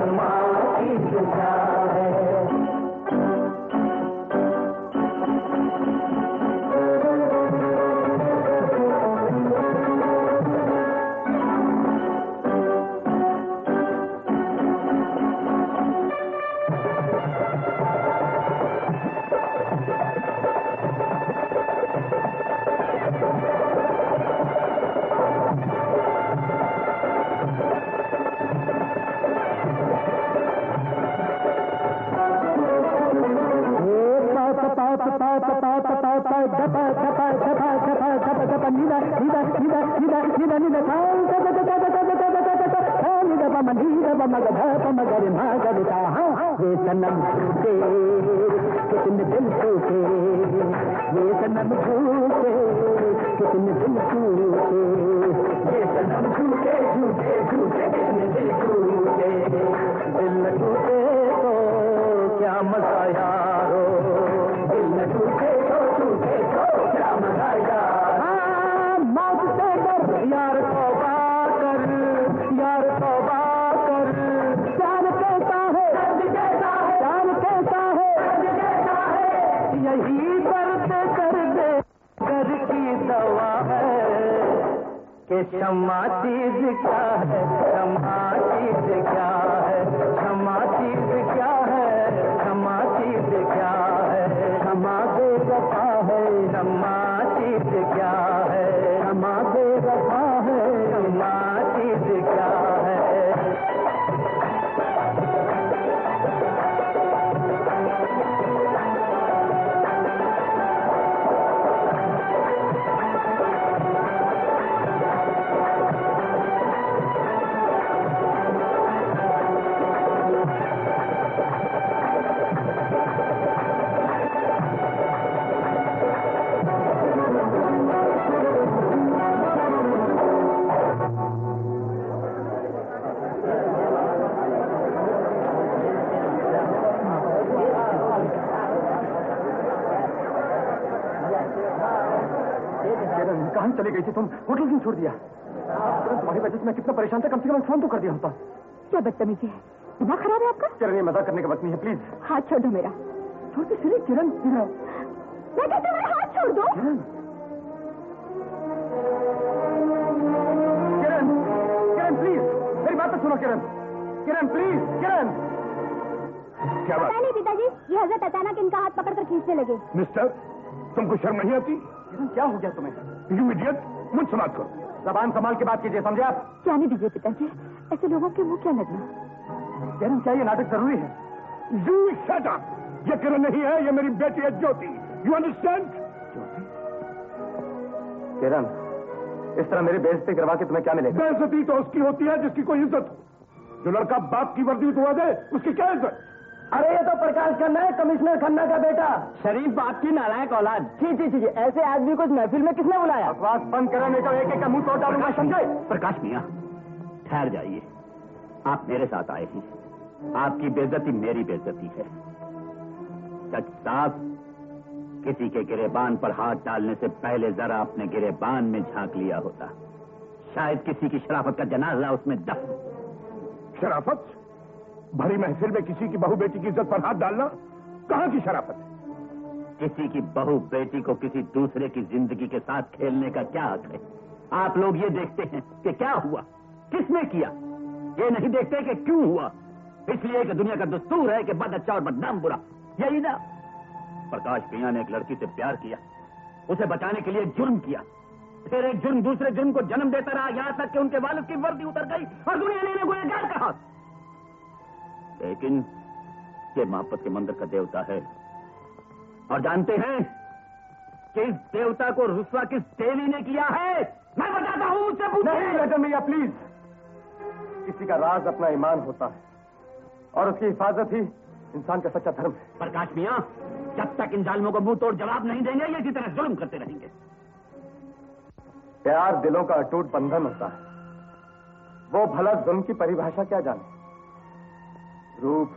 क्षमा चीज क्या है। ये सनम झूठे कितने दिल टूटे, ये सनम झूठे कितने दिल टूटे, ये सनम झूठे झूठे झूठे कितने दिल टूटे। दिल न टूटे तो क्या मजा यारो, दिल न टूटे तो क्या मजा यार। मौत से डर यार तौबा कर, यार तौबा कर। जान कैसा है, जान कैसा है, यही दर्द कर दे कर की दवा है। कि क्षमा चीज क्या है, क्षमा चीज क्या है, क्षमा चीज क्या है, क्षमा चीज क्या है। क्षमा बेवफा है, क्षमा चीज क्या है, क्षमा बेवफा है, क्षमा चीज क्या है। कहाँ चली गई थी तुम? होटल क्यों छोड़ दिया? तुम्हारी वजह से मैं कितना परेशान था, कम से कम फोन तो कर दिया होता। क्या बदतमीजी है, दिमाग खराब है आपका? किरण ये मजाक करने का वक्त नहीं है, प्लीज। हाथ छोड़ दो मेरा। छोटी सिरी किरण, किरण मैं कहती हूँ मेरा हाथ छोड़ दो। किरण किरण किरण प्लीज मेरी बात तो सुनो। किरण किरण प्लीज किरण। क्या बात? पता नहीं पिताजी, ये हजरत अचानक इनका हाथ पकड़कर खींचने लगे। मिस्टर, तुमको शर्म नहीं आती? किरण क्या हो गया तुम्हें? यू इडियट, मुझसे बात करो। जबान संभाल के बात कीजिए, समझे आप? जाने दीजिए पिताजी, ऐसे लोगों के मुंह क्या लगना। किरण क्या ये नाटक जरूरी है? You shut up. ये किरण नहीं है, ये मेरी बेटी है ज्योति। You understand? ज्योति? किरण, इस तरह मेरी बेइज्जती करवा के तुम्हें क्या मिलेगा? बेइज्जती तो उसकी होती है जिसकी कोई इज्जत हो। जो लड़का बाप की वर्दी उतरवा दे, उसकी क्या इज्जत? अरे ये तो प्रकाश खन्ना है, कमिश्नर खन्ना का बेटा। शरीफ बाप की नालायक औलाद। जी, ऐसे आदमी को इस महफिल में किसने बुलाया? बकवास बंद करो, नहीं तो एक एक का मुंह तोड़ डालूंगा, समझे? प्रकाश मियां, ठहर जाइए। आप मेरे साथ आए हैं, आपकी बेइज्जती मेरी बेइज्जती है। सच साफ, किसी के गिरेबान पर हाथ डालने से पहले जरा अपने गिरेबान में झांक लिया होता, शायद किसी की शराफत का जनाजा उसमें दफन। शराफत? भरी महफिल में किसी की बहू बेटी की इज्जत पर हाथ डालना कहाँ की शराफत है? किसी की बहू बेटी को किसी दूसरे की जिंदगी के साथ खेलने का क्या हक है? आप लोग ये देखते हैं कि क्या हुआ, किसने किया, ये नहीं देखते कि क्यों हुआ। इसलिए कि दुनिया का दस्तूर है कि बद अच्छा और बदनाम बुरा, यही ना? प्रकाश मियां ने एक लड़की से प्यार किया, उसे बचाने के लिए एक जुर्म किया, फिर एक जुर्म दूसरे जुर्म को जन्म देता रहा, यहां तक कि उनके वालिद की वर्दी उतर गई और दुनिया ने इन्हें गुनहगार कहा। लेकिन ये मोहब्बत के मंदिर का देवता है, और जानते हैं कि इस देवता को रुस्वा किस देवी ने किया है? मैं बताता हूं, मुझसे पूछिए। नहीं मैडम मियां, प्लीज। किसी का राज अपना ईमान होता है और उसकी हिफाजत ही इंसान का सच्चा धर्म है। प्रकाश मियां, जब तक इन जालिमों को मुंह तोड़ जवाब नहीं देंगे, ये इसी तरह जुल्म करते रहेंगे। प्यार दिलों का अटूट बंधन होता है, वो भला जुल्म की परिभाषा क्या जाने? रूप,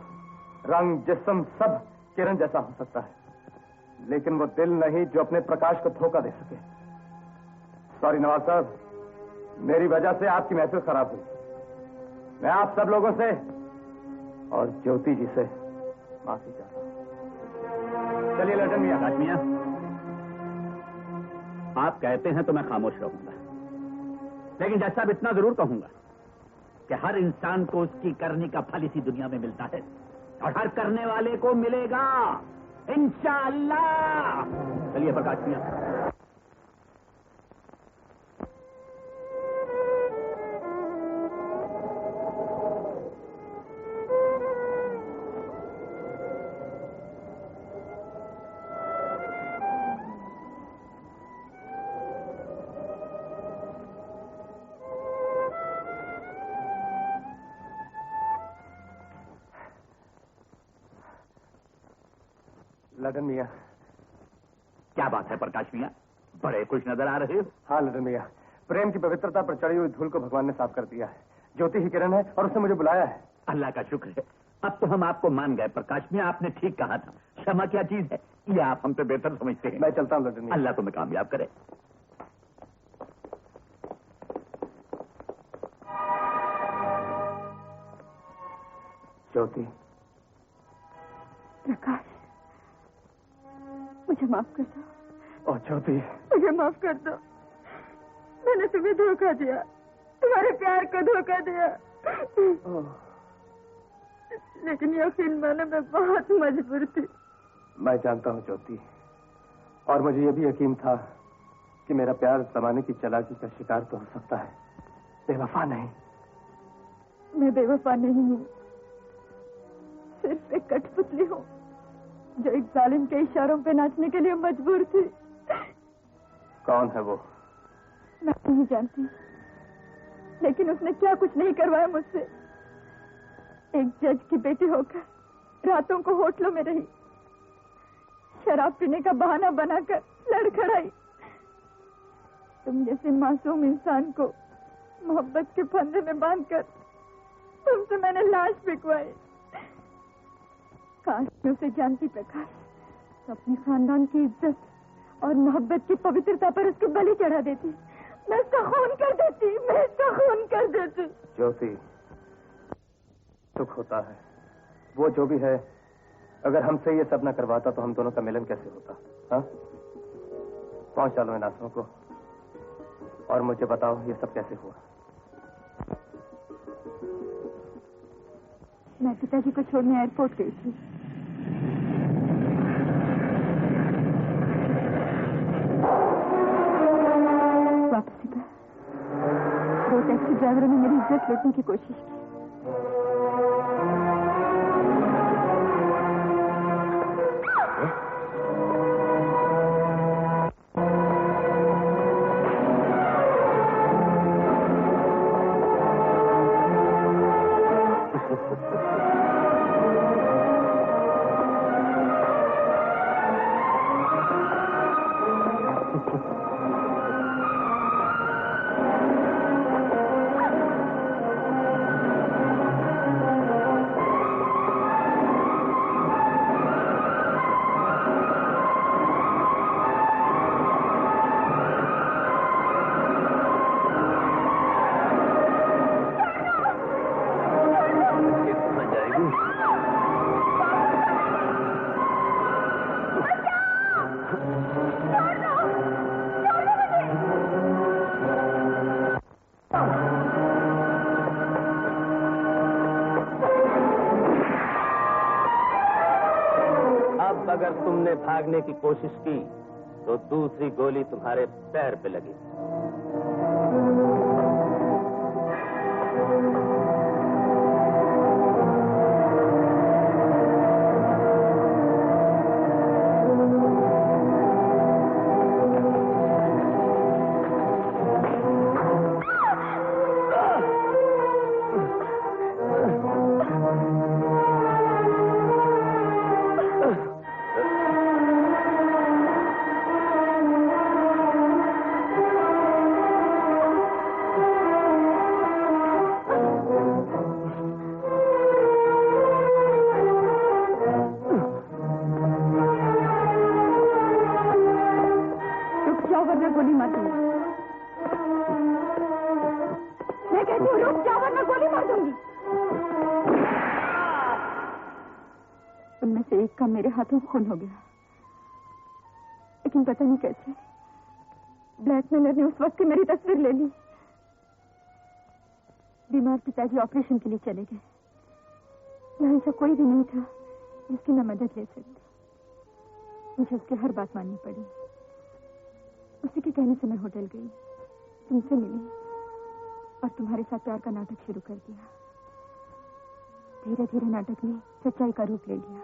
रंग, जिस्म सब किरण जैसा हो सकता है, लेकिन वो दिल नहीं जो अपने प्रकाश को धोखा दे सके। सॉरी नवाज साहब, मेरी वजह से आपकी महफिल खराब हुई। मैं आप सब लोगों से और ज्योति जी से माफी चाहता हूं। चलिए लड्डन मियां। आकाश मियां, आप कहते हैं तो मैं खामोश रहूंगा, लेकिन जैसा अब इतना जरूर कहूंगा कि हर इंसान को उसकी करने का फल इसी दुनिया में मिलता है और हर करने वाले को मिलेगा इंशाअल्लाह। चलिए प्रकाश मियां। लडन मियां। क्या बात है प्रकाश मियां, बड़े खुश नजर आ रहे हो। हाँ लडन मियां, प्रेम की पवित्रता पर चढ़ी हुई धूल को भगवान ने साफ कर दिया है। ज्योति ही किरण है और उसने मुझे बुलाया है। अल्लाह का शुक्र है, अब तो हम आपको मान गए। प्रकाश मियां, आपने ठीक कहा था, क्षमा क्या चीज है ये आप हमसे बेहतर समझते हैं। मैं चलता हूँ लडन मियां। अल्लाह तुम्हें कामयाब करे। ज्योति। प्रकाश, मुझे माफ कर दो। ओ ज्योति, मुझे माफ कर दो। मैंने तुम्हें धोखा दिया, तुम्हारे प्यार को धोखा दिया। लेकिन यकीन मानो मैं बहुत मजबूर थी। मैं जानता हूँ ज्योति, और मुझे ये भी यकीन था कि मेरा प्यार जमाने की चालाकी का शिकार तो हो सकता है, बेवफा नहीं। मैं बेवफा नहीं हूँ, सिर्फ एक कठपुतली हूँ जो एक जालिम के इशारों पे नाचने के लिए मजबूर थी। कौन है वो? मैं नहीं जानती, लेकिन उसने क्या कुछ नहीं करवाया मुझसे। एक जज की बेटी होकर रातों को होटलों में रही, शराब पीने का बहाना बनाकर लड़खड़ाई। तुम जैसे मासूम इंसान को मोहब्बत के फंदे में बांधकर तुमसे मैंने लाश बिकवाई। काश मैं उसे जानती प्रकाश, तो अपने खानदान की इज्जत और मोहब्बत की पवित्रता पर उसकी बलि चढ़ा देती। मैं उसका खून कर देती, मैं उसका खून कर देती। ज्योति, सुख होता है, वो जो भी है, अगर हमसे ये सब न करवाता तो हम दोनों का मिलन कैसे होता? हाँ, पहुंचा लो इन आंसुओं को और मुझे बताओ ये सब कैसे हुआ। मैं पिताजी को छोड़ने एयरपोर्ट गई थी। वापसी पर 2 टैक्सी ड्राइवरों ने मेरी इज्जत लूटने की कोशिश की। अगर तुमने भागने की कोशिश की तो दूसरी गोली तुम्हारे पैर पे लगी। से एक का मेरे हाथों खून हो गया, लेकिन पता नहीं कैसे ब्लैकमेलर ने उस वक्त की मेरी तस्वीर ले ली। बीमार पिताजी ऑपरेशन के लिए चले गए। यहाँ ऐसा कोई भी नहीं था जिसकी मैं मदद ले सकती। मुझे उसकी हर बात माननी पड़ी। उसी के कहने से मैं होटल गई, तुमसे मिली और तुम्हारे साथ प्यार का नाटक शुरू कर दिया। धीरे धीरे नाटक ने सच्चाई का रूप ले लिया।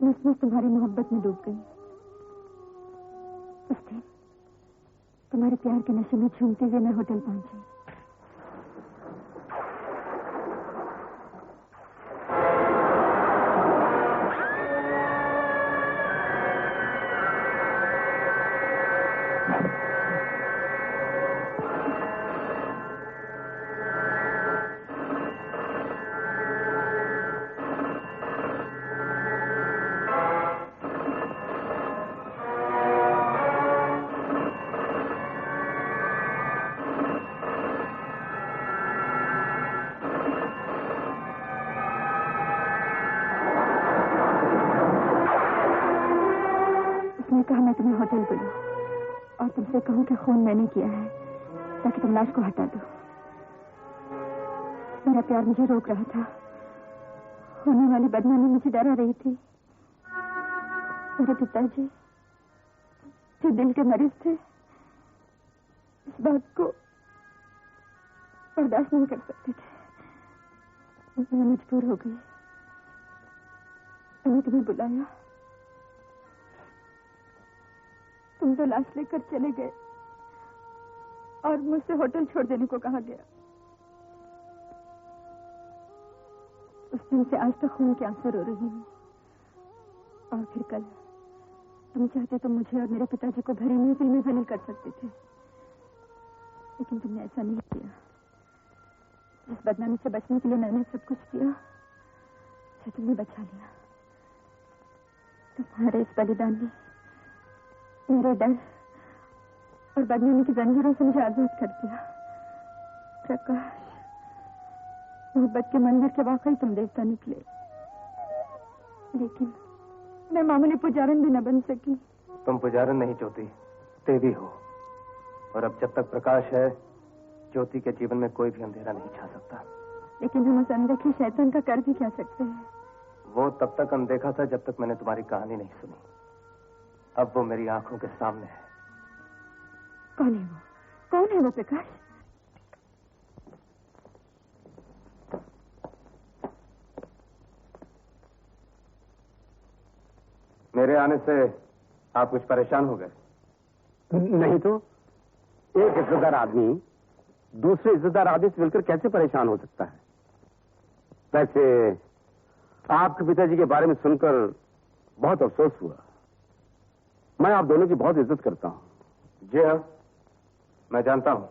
मैं उसमें तुम्हारी मोहब्बत में डूब गई। उस दिन तुम्हारे प्यार के नशे में झूमते हुए मैं होटल पहुंची। कहा मैं तुम्हें होटल बुलाऊं और तुमसे कहूं कि खून मैंने किया है ताकि तुम लाश को हटा दो। मेरा प्यार मुझे रोक रहा था। होने वाली बदनामी मुझे डरा रही थी। मेरे पिताजी जो दिल के मरीज थे इस बात को बर्दाश्त नहीं कर सकते थे। मैं मजबूर हो गई। मैंने तुम्हें बुलाया। तुम तो लाश लेकर चले गए और मुझसे होटल छोड़ देने को कहा गया। उस दिन से आज तक खून के आंसू रो रही हूँ। और फिर कल तुम चाहते तो मुझे और मेरे पिताजी को भरी महफिल में जलील कर सकते थे, लेकिन तुमने ऐसा नहीं किया। जिस बदनामी से बचने के लिए मैंने सब कुछ किया उसे तुमने बचा लिया। तुम्हारे इस बलिदान ने मेरे डर और बदनामी की जंजीरों से मुझे आजाद कर दिया। प्रकाश, मोहब्बत के मंदिर के वाकई तुम देवता निकले, लेकिन मैं मामूली पुजारन भी न बन सकी। तुम पुजारन नहीं ज्योति, देवी हो। और अब जब तक प्रकाश है ज्योति के जीवन में कोई भी अंधेरा नहीं छा सकता। लेकिन हम उस अनदेखी शैतान का कर भी क्या सकते हैं? वो तब तक अनदेखा था जब तक मैंने तुम्हारी कहानी नहीं सुनी। अब वो मेरी आंखों के सामने है। कौन है वो? कौन है वो प्रकाश? मेरे आने से आप कुछ परेशान हो गए? नहीं तो एक इज्जतदार आदमी दूसरे इज्जतदार आदमी से मिलकर कैसे परेशान हो सकता है? वैसे आपके पिताजी के बारे में सुनकर बहुत अफसोस हुआ। मैं आप दोनों की बहुत इज्जत करता हूं। जी हाँ, मैं जानता हूं।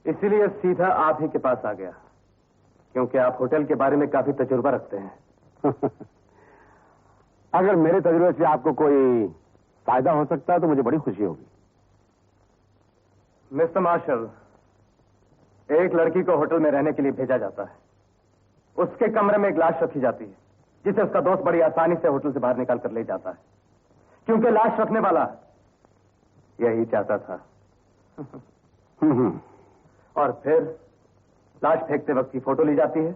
इसीलिए सीधा आप ही के पास आ गया, क्योंकि आप होटल के बारे में काफी तजुर्बा रखते हैं। अगर मेरे तजुर्बे से आपको कोई फायदा हो सकता है तो मुझे बड़ी खुशी होगी। मिस्टर मार्शल, एक लड़की को होटल में रहने के लिए भेजा जाता है। उसके कमरे में एक लाश रखी जाती है, जिसे उसका दोस्त बड़ी आसानी से होटल से बाहर निकाल कर ले जाता है, क्योंकि लाश रखने वाला यही चाहता था। और फिर लाश फेंकते वक्त की फोटो ली जाती है,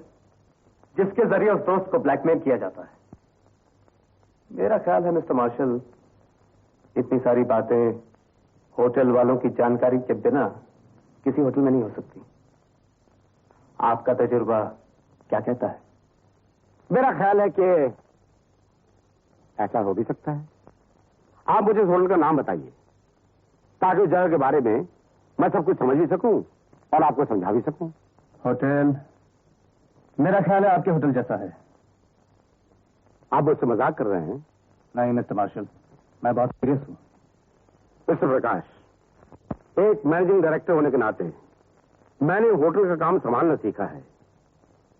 जिसके जरिए उस दोस्त को ब्लैकमेल किया जाता है। मेरा ख्याल है मिस्टर मार्शल, इतनी सारी बातें होटल वालों की जानकारी के बिना किसी होटल में नहीं हो सकती। आपका तजुर्बा क्या कहता है? मेरा ख्याल है कि ऐसा हो भी सकता है। आप मुझे इस होटल का नाम बताइए ताकि उस जगह के बारे में मैं सब कुछ समझ भी सकूं और आपको समझा भी सकूं। होटल, मेरा ख्याल है आपके होटल जैसा है। आप मुझसे मजाक कर रहे हैं? नहीं मिस्टर मार्शल, मैं बहुत सीरियस हूं। मिस्टर प्रकाश, एक मैनेजिंग डायरेक्टर होने के नाते मैंने होटल का काम संभालना सीखा है,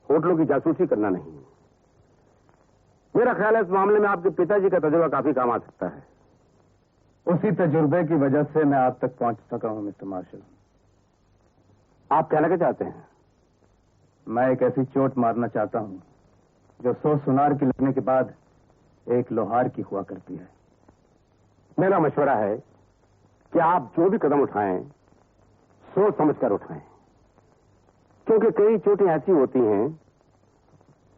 होटलों की जासूसी करना नहीं। मेरा ख्याल है इस मामले में आपके पिताजी का तजुर्बा काफी काम आ सकता है। उसी तजुर्बे की वजह से मैं आप तक पहुंच सका हूं मिस्टर मार्शल। आप कहना क्या चाहते हैं? मैं एक ऐसी चोट मारना चाहता हूं जो 100 सुनार की लगने के बाद एक लोहार की हुआ करती है। मेरा मशवरा है कि आप जो भी कदम उठाएं सोच समझ कर उठाएं, क्योंकि कई चोटें ऐसी होती हैं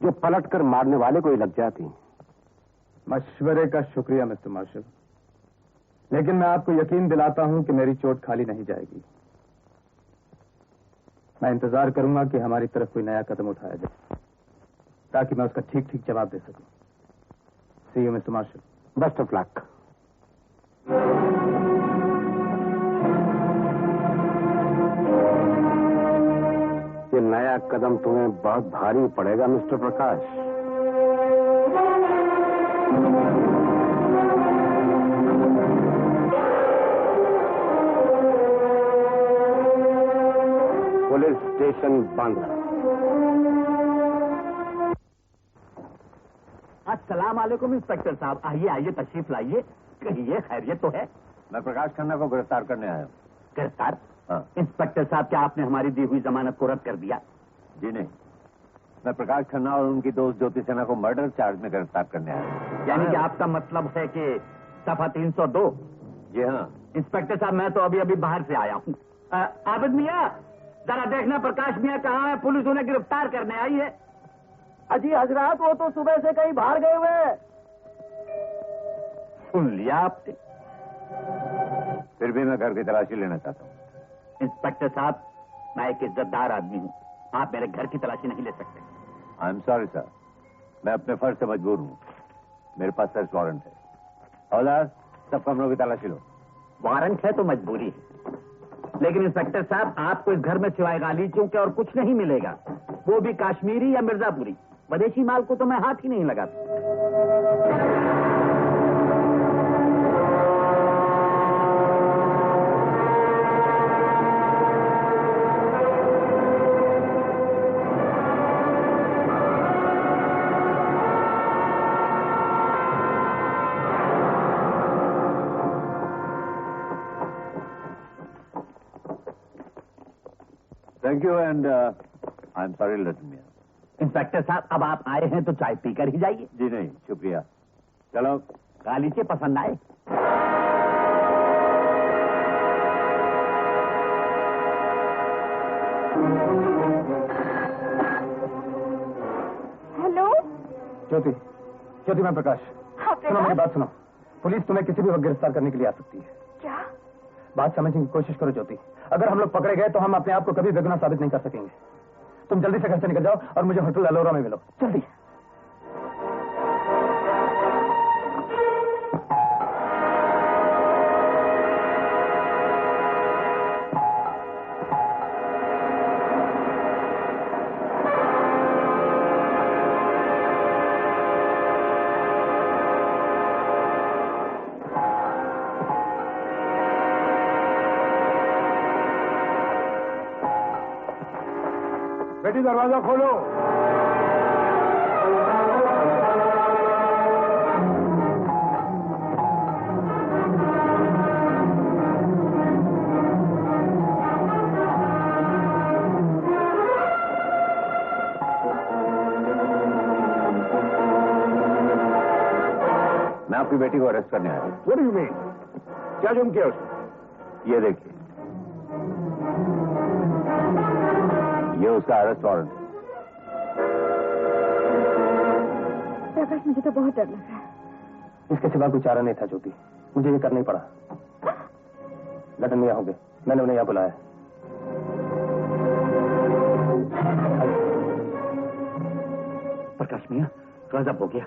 जो पलट कर मारने वाले को ही लग जाती हैं। मशवरे का शुक्रिया मिस्टर मार्शल, लेकिन मैं आपको यकीन दिलाता हूं कि मेरी चोट खाली नहीं जाएगी। मैं इंतजार करूंगा कि हमारी तरफ कोई नया कदम उठाया जाए ताकि मैं उसका ठीक ठीक जवाब दे सकूं। See you mister Marshall. Best of luck. ये नया कदम तुम्हें बहुत भारी पड़ेगा mister Prakash. Police station Bandra. अस्सलाम वालेकुम इंस्पेक्टर साहब। आइए आइए, तशरीफ लाइए। कहिए, खैरियत तो है? मैं प्रकाश खन्ना को गिरफ्तार करने आया हूँ। गिरफ्तार? हाँ। इंस्पेक्टर साहब, क्या आपने हमारी दी हुई जमानत को रद्द कर दिया? जी नहीं, मैं प्रकाश खन्ना और उनकी दोस्त ज्योति सिन्हा को मर्डर चार्ज में गिरफ्तार करने आया हूँ। यानी कि आपका मतलब है कि सफा 302? जी हाँ। इंस्पेक्टर साहब, मैं तो अभी अभी बाहर से आया हूँ। आबिद मियाँ, जरा देखना प्रकाश मियाँ कहाँ है, पुलिस उन्हें गिरफ्तार करने आई है। अजी हजरात, वो तो सुबह से कहीं बाहर गए हुए हैं। सुन लिया आपने? फिर भी मैं घर की तलाशी लेना चाहता हूँ। इंस्पेक्टर साहब, मैं एक इज्जतदार आदमी हूँ, आप मेरे घर की तलाशी नहीं ले सकते। आई एम सॉरी सर, मैं अपने फर्ज से मजबूर हूँ। मेरे पास सर्च वारंट है। हौलदार, सब कमरों की तलाशी लो। वारंट है तो मजबूरी है, लेकिन इंस्पेक्टर साहब, आपको इस घर में सिवाय गालीचों के और कुछ नहीं मिलेगा, वो भी काश्मीरी या मिर्जापुरी। विदेशी माल को तो मैं हाथ ही नहीं लगाता। Thank you and I am sorry लटन मियां। इंस्पेक्टर साहब, अब आप आए हैं तो चाय पीकर ही जाइए। जी नहीं, शुक्रिया। चलो। गालीचे पसंद आए? हेलो ज्योति, ज्योति, मैं प्रकाश। हाँ, सुनो मेरी बात सुनो। पुलिस तुम्हें किसी भी वक्त गिरफ्तार करने के लिए आ सकती है। क्या? बात समझने की कोशिश करो ज्योति। अगर हम लोग पकड़े गए तो हम अपने आप को कभी बेगुनाह साबित नहीं कर सकेंगे। तुम जल्दी से घर से निकल जाओ और मुझे होटल अलोरा में मिलो, जल्दी। बेटी, दरवाजा खोलो। मैं आपकी बेटी को अरेस्ट करने आया हूँ। What do you mean? क्या जुर्म किया उसने? ये देखिए, ये उसका अरेस्ट वारंट। प्रकाश, मुझे तो बहुत डर लग रहा है। इसके सिवा कोई चारा नहीं था ज्योति, मुझे ये करना ही पड़ा। लटन मियां होंगे, मैंने उन्हें यहाँ बुलाया। प्रकाश मियां, गजब हो गया।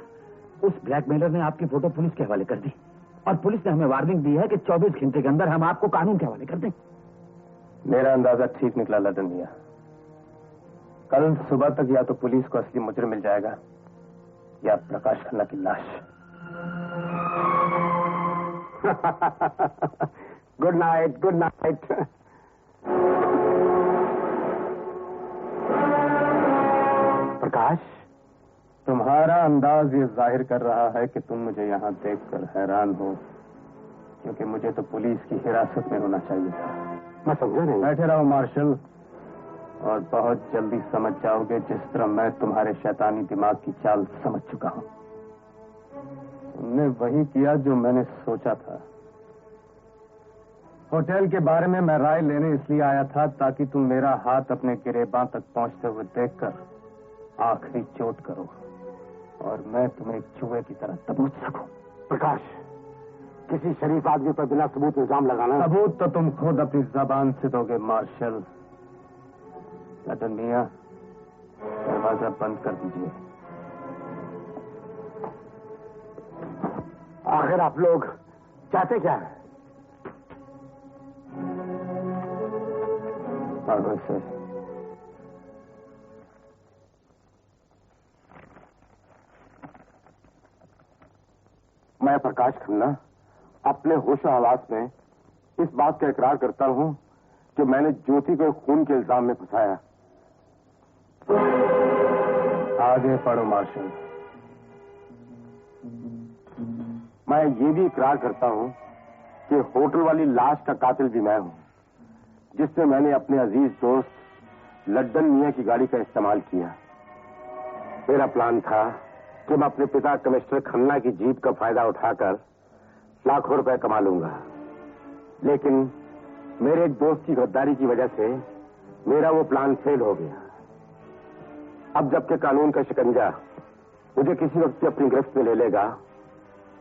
उस ब्लैकमेलर ने आपकी फोटो पुलिस के हवाले कर दी और पुलिस ने हमें वार्निंग दी है कि 24 घंटे के अंदर हम आपको कानून के हवाले कर दें। मेरा अंदाजा ठीक निकला लटन मियां। कल सुबह तक या तो पुलिस को असली मुजरिम मिल जाएगा या प्रकाश खन्ना की लाश। Good night, good night. Prakash, तुम्हारा अंदाज ये जाहिर कर रहा है कि तुम मुझे यहाँ देखकर हैरान हो, क्योंकि मुझे तो पुलिस की हिरासत में होना चाहिए था। मैं समझा नहीं। बैठे रहो मार्शल। और बहुत जल्दी समझ जाओगे जिस तरह मैं तुम्हारे शैतानी दिमाग की चाल समझ चुका हूं। तुमने वही किया जो मैंने सोचा था। होटल के बारे में मैं राय लेने इसलिए आया था ताकि तुम मेरा हाथ अपने गिरेबां तक पहुंचते हुए देखकर आखिरी चोट करो और मैं तुम्हें एक चूहे की तरह दबोच सकूं। प्रकाश, किसी शरीफ आदमी पर बिना सबूत इल्जाम लगाना। सबूत तो तुम खुद अपनी जबान से दोगे मार्शल। लटन मियां, दरवाजा बंद कर दीजिए। आखिर आप लोग चाहते क्या हैं? पागल से मैं प्रकाश खन्ना अपने होशो हवास में इस बात का इकरार करता हूं कि मैंने ज्योति को खून के इल्जाम में फंसाया। आगे पढ़ो मार्शल। मैं ये भी इकरार करता हूं कि होटल वाली लाश का कातिल भी मैं हूं, जिससे मैंने अपने अजीज दोस्त लड्डन मियां की गाड़ी का इस्तेमाल किया। मेरा प्लान था कि मैं अपने पिता कमिश्नर खन्ना की जीत का फायदा उठाकर लाखों रुपए कमा लूंगा, लेकिन मेरे एक दोस्त की गद्दारी की वजह से मेरा वो प्लान फेल हो गया। अब जबकि कानून का शिकंजा मुझे किसी वक्त अपनी गिरफ्त में ले लेगा,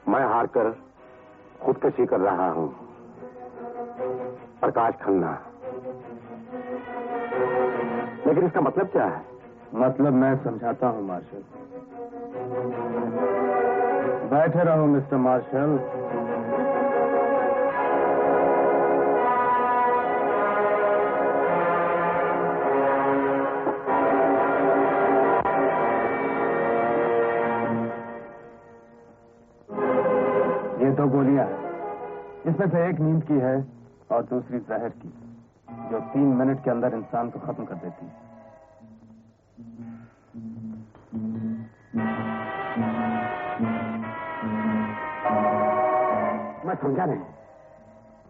मैं हारकर खुदकशी कर रहा हूं। प्रकाश खन्ना। लेकिन इसका मतलब क्या है? मतलब मैं समझाता हूं मार्शल। बैठे रहो मिस्टर मार्शल। ये दो गोलियां, इसमें से एक नींद की है और दूसरी जहर की, जो 3 मिनट के अंदर इंसान को खत्म कर देती है। मैं समझा नहीं।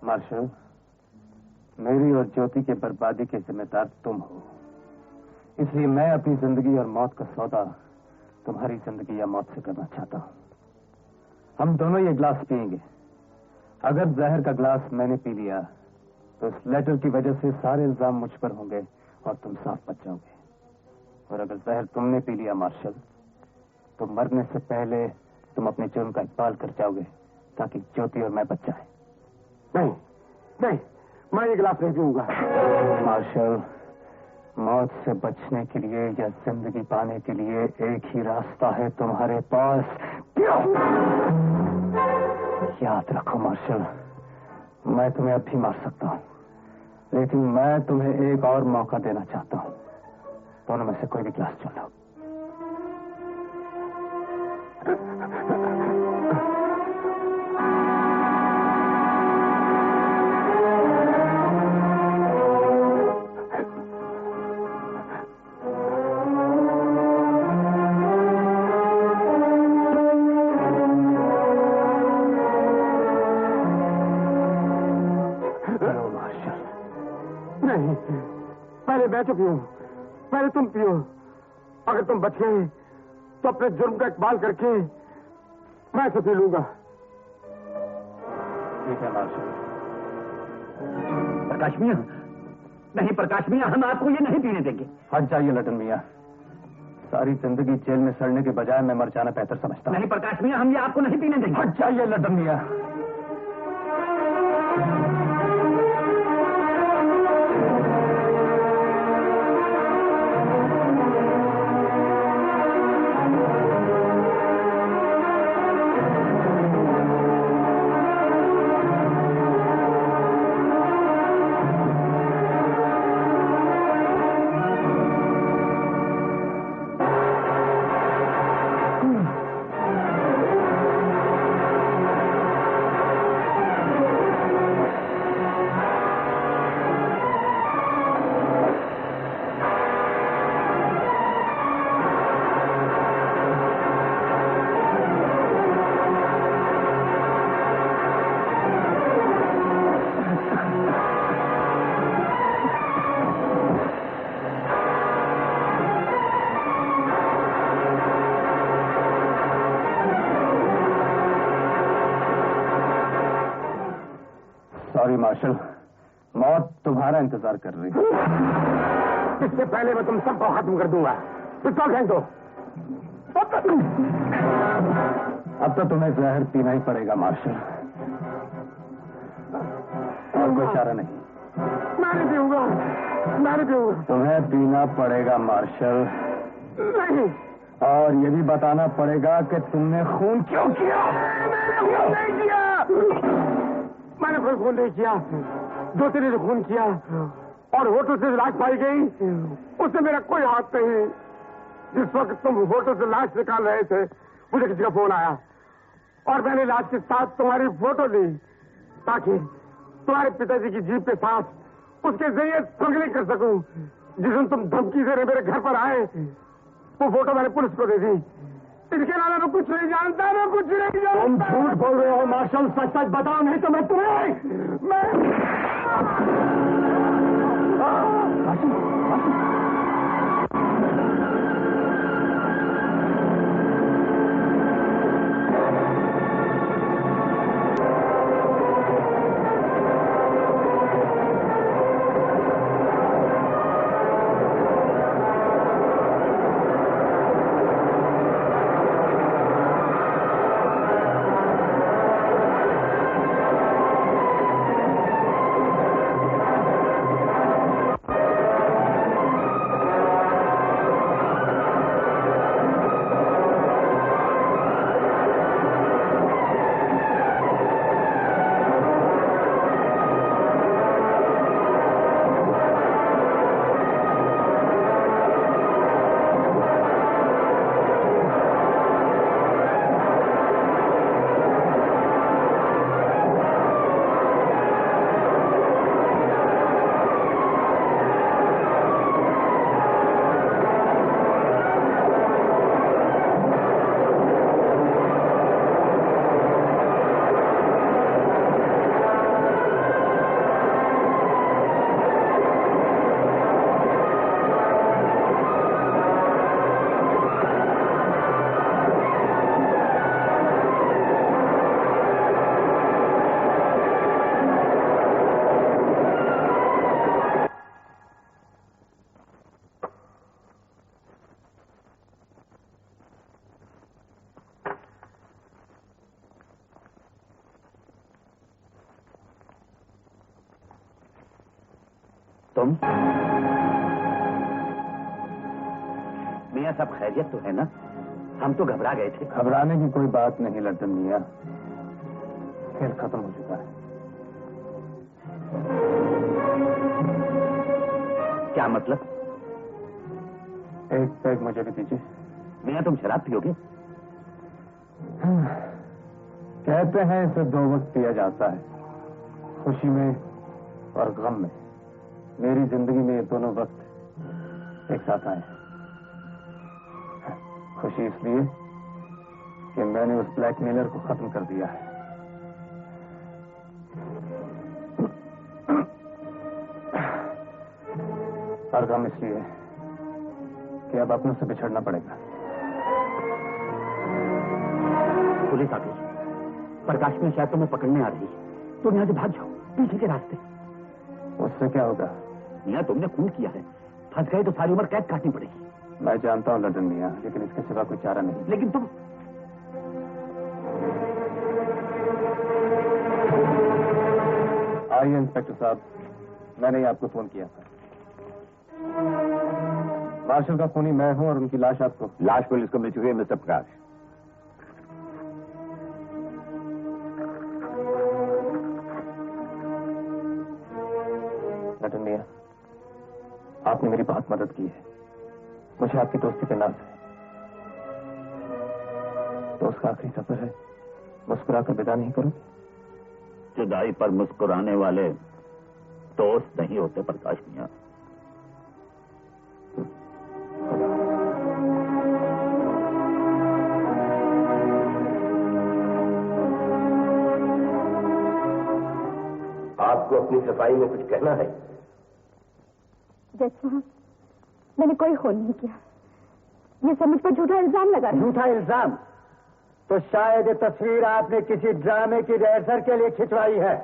मार्शल, मेरी और ज्योति के बर्बादी के जिम्मेदार तुम हो, इसलिए मैं अपनी जिंदगी और मौत का सौदा तुम्हारी जिंदगी या मौत से करना चाहता हूं। हम दोनों ये ग्लास पिएंगे। अगर जहर का ग्लास मैंने पी लिया तो इस लेटर की वजह से सारे इल्जाम मुझ पर होंगे और तुम साफ बच जाओगे। और अगर जहर तुमने पी लिया मार्शल, तो मरने से पहले तुम अपने जुर्म का इकबाल कर जाओगे ताकि ज्योति और मैं बच जाए। नहीं नहीं, मैं ये गिलास नहीं पीऊंगा। मार्शल, मौत से बचने के लिए या जिंदगी पाने के लिए एक ही रास्ता है तुम्हारे पास। याद रखो मार्शल, मैं तुम्हें अब भी मार सकता हूं, लेकिन मैं तुम्हें एक और मौका देना चाहता हूं। दोनों में से कोई भी ग्लास चुन लो। नहीं, पहले मैं तो पीऊं, पहले तुम पियो। अगर तुम बच गए तो अपने जुर्म का इकबाल करके मैं तो पी लूंगा। ठीक है मार्शल। प्रकाश मियां, नहीं प्रकाश मियां, हम आपको ये नहीं पीने देंगे। हट जाइए लटन मियां। सारी जिंदगी जेल में सड़ने के बजाय मैं मर जाना बेहतर समझता हूं। नहीं प्रकाश मियां, हम ये आपको नहीं पीने देंगे। हट जाइए लटन मियां। सॉरी मार्शल, मौत तुम्हारा इंतजार कर रही है। इससे पहले मैं तुम सबको खत्म कर दूंगा। पिस्तौल फेंक दो। अब तो तुम्हें जहर पीना ही पड़ेगा मार्शल, और कोई चारा नहीं। मैं नहीं पीऊंगा, मैं नहीं पीऊंगा। तुम्हें पीना पड़ेगा मार्शल, नहीं, और ये भी बताना पड़ेगा कि तुमने खून क्यों किया। मैंने खून नहीं किया, मैंने कोई खून नहीं किया। ज्योति ने जो खून किया और होटल से लाश पाई गई, उससे मेरा कोई हाथ नहीं। जिस वक्त तुम होटल से लाश निकाल रहे थे, मुझे किसी का फोन आया और मैंने लाश के साथ तुम्हारी फोटो ली ताकि तुम्हारे पिताजी की जीप के साथ उसके जरिए स्मगलिंग कर सकूं। जिस दिन तुम धमकी से मेरे घर पर आए, वो फोटो मैंने पुलिस को दे दी। इसके अलावा मैं कुछ नहीं जानता, मैं कुछ नहीं जानता। तुम झूठ बोल रहे हो मार्शल, सच सच बताओ, नहीं तो मैं तुम मियाँ सब खैरियत तो है ना? हम तो घबरा गए थे। घबराने की कोई बात नहीं लड्डन मियाँ, खेल खत्म हो चुका है। क्या मतलब? एक पैग मुझे भी दीजिए। मियाँ तुम शराब पियोगे? कहते हैं इसे 2 वक्त पिया जाता है, खुशी में और गम में। मेरी जिंदगी में ये दोनों वक्त एक साथ आए। खुशी इसलिए कि मैंने उस ब्लैकमेलर को खत्म कर दिया है, और गम इसलिए कि अब अपनों से बिछड़ना पड़ेगा। पुलिस आ गई, प्रकाश में शायद तुम्हें पकड़ने आ रही है। तुम यहाँ से भाग जाओ पीछे के रास्ते। उससे क्या होगा? मियाँ तुमने खून किया है, फंस गए तो सारी उम्र कैद काटनी पड़ेगी। मैं जानता हूँ लड्डन मियाँ, लेकिन इसके सिवा कोई चारा नहीं। लेकिन तुम आइए इंस्पेक्टर साहब, मैंने ही आपको फोन किया था। मार्शल का खूनी मैं हूं और उनकी लाश आपको। लाश पुलिस को मिल चुकी है मिस्टर प्रकाश। लड्डन मियाँ, आपने मेरी बहुत मदद की है, मुझे आपकी दोस्ती पे नाज है। दोस्त का आखिरी सफर है, मुस्कुराकर विदा नहीं करूं? जुदाई पर मुस्कुराने वाले दोस्त नहीं होते प्रकाश मियाँ। आपको अपनी सफाई में कुछ कहना है? जज साहब, मैंने कोई खून नहीं किया। ये सब मुझ पर झूठा इल्जाम लगा रहे हैं। झूठा इल्जाम? तो शायद ये तस्वीर आपने किसी ड्रामे की रिहर्सल के लिए खिंचवाई है।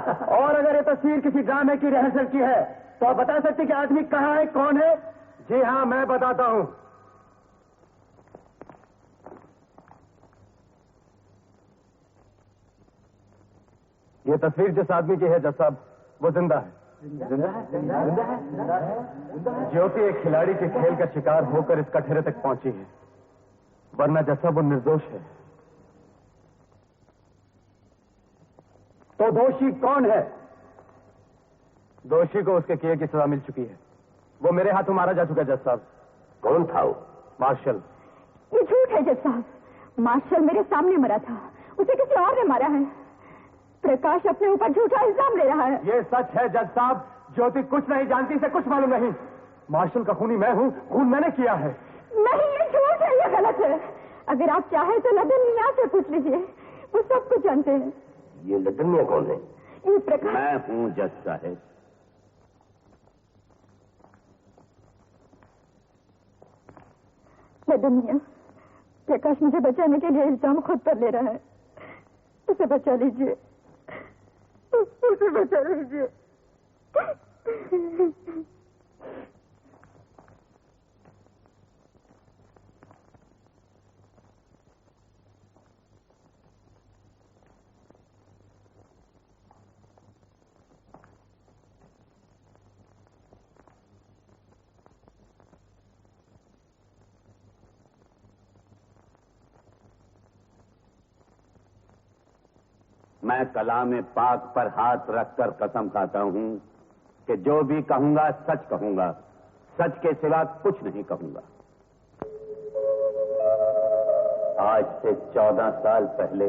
और अगर ये तस्वीर किसी ड्रामे की रिहर्सल की है तो आप बता सकते कि आदमी कहाँ है, कौन है? जी हाँ, मैं बताता हूं। ये तस्वीर जिस आदमी की है जज साहब, वो जिंदा है। ज्योति एक खिलाड़ी के खेल का शिकार होकर इस कठेरे तक पहुंची है, वरना जज साहब वो निर्दोष है। तो दोषी कौन है? दोषी को उसके किए की सजा मिल चुकी है। वो मेरे हाथों मारा जा चुका है जज साहब। कौन था वो? मार्शल। ये झूठ है जज साहब, मार्शल मेरे सामने मरा था, उसे किसी और ने मारा है। प्रकाश अपने ऊपर झूठा इल्जाम ले रहा है। ये सच है जज साहब, ज्योति कुछ नहीं जानती, से कुछ मालूम नहीं। मार्शल का खूनी मैं हूँ, खून मैंने किया है। नहीं, ये झूठ है, ये गलत है। अगर आप चाहे तो लदन मियां से पूछ लीजिए, वो सब कुछ जानते हैं। ये लदन मियां कौन है? ये प्रकाश। मैं हूँ जज साहब। लदन मियां, प्रकाश मुझे बचाने के लिए इल्जाम खुद पर ले रहा है, उसे बचा लीजिए, उसे बचा लीजिए। मैं कलाम पाक पर हाथ रखकर कसम खाता हूं कि जो भी कहूंगा सच कहूंगा, सच के सिवा कुछ नहीं कहूंगा। आज से 14 साल पहले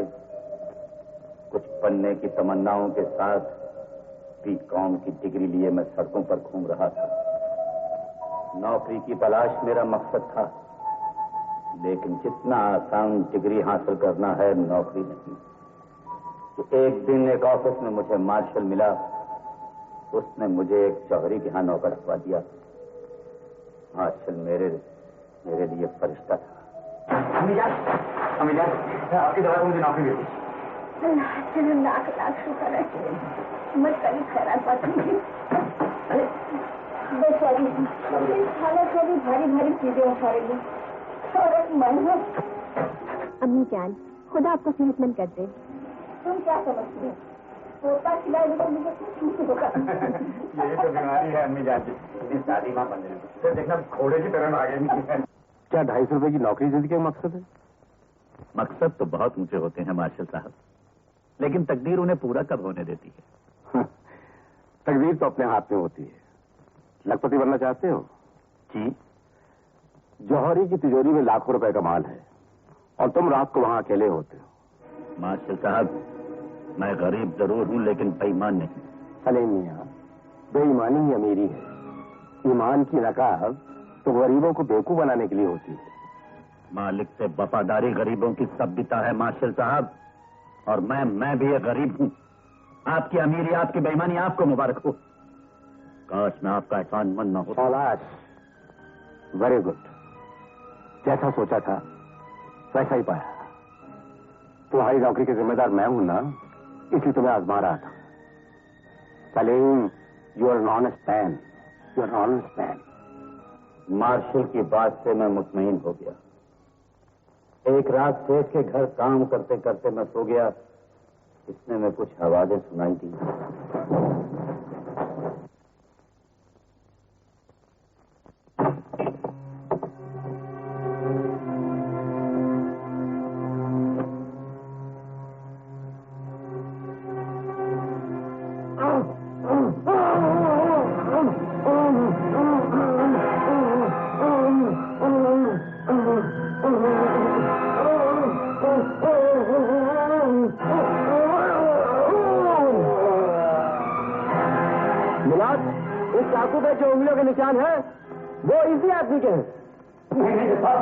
कुछ बनने की तमन्नाओं के साथ बीकॉम की डिग्री लिए मैं सड़कों पर घूम रहा था। नौकरी की तलाश मेरा मकसद था, लेकिन जितना आसान डिग्री हासिल करना है, नौकरी नहीं। तो एक दिन एक ऑफिस में मुझे मार्शल मिला, उसने मुझे एक जौहरी के यहाँ नौकर रखवा दिया। मार्शल मेरे लिए फरिश्ता था। आपकी दवा को मुझे नौकरी मिली। लाख लाख शुक्र है, मैं कभी खराब बात नहीं। बेचारी हालत में भी भारी भारी चीजें उठा रही है और एक मन है। अम्मी जान, खुदा आपको सेहतमंद कर दे। तुम क्या समझती हो? पोता खिलाने को मुझे कुछ नहीं होगा। यही तो बीमारी है अम्मी जान की, दादी माँ बन रही है। तो देखना घोड़े की तरह आगे नहीं। क्या 250 रुपए की नौकरी जिंदगी का मकसद है? मकसद तो बहुत ऊंचे होते हैं मार्शल साहब, लेकिन तकदीर उन्हें पूरा कब होने देती है? तकदीर तो अपने हाथ में होती है। लखपति बनना चाहते हो? जी। जौहरी की तिजोरी में लाखों रुपए का माल है और तुम रात को वहां अकेले होते हो। मार्शल साहब, मैं गरीब जरूर हूं, लेकिन बेईमान नहीं। सलीम मियां, बेईमानी ही अमीरी है। ईमान की नकाब तो गरीबों को बेवकूफ बनाने के लिए होती है। मालिक से वफादारी गरीबों की सभ्यता है मार्शल साहब, और मैं भी एक गरीब हूं। आपकी अमीरी, आपकी बेईमानी आपको मुबारक हो। काश मैं आपका एहसान मंद न हो। शाबाश, वेरी गुड। जैसा सोचा था वैसा ही पाया। तुम्हारी नौकरी के जिम्मेदार मैं हूं ना, इसलिए तुम्हें आजमा रहा था। Salim, you are an honest man, you are an honest man. Marshal की बात से मैं मुतमईन हो गया। एक रात सेठ के घर काम करते करते मैं सो गया। इसने में कुछ आवाजें सुनाई दी। इस चाकू पे जो उंगलियों के निशान है वो इसी आदमी के हैं। नहीं साहब,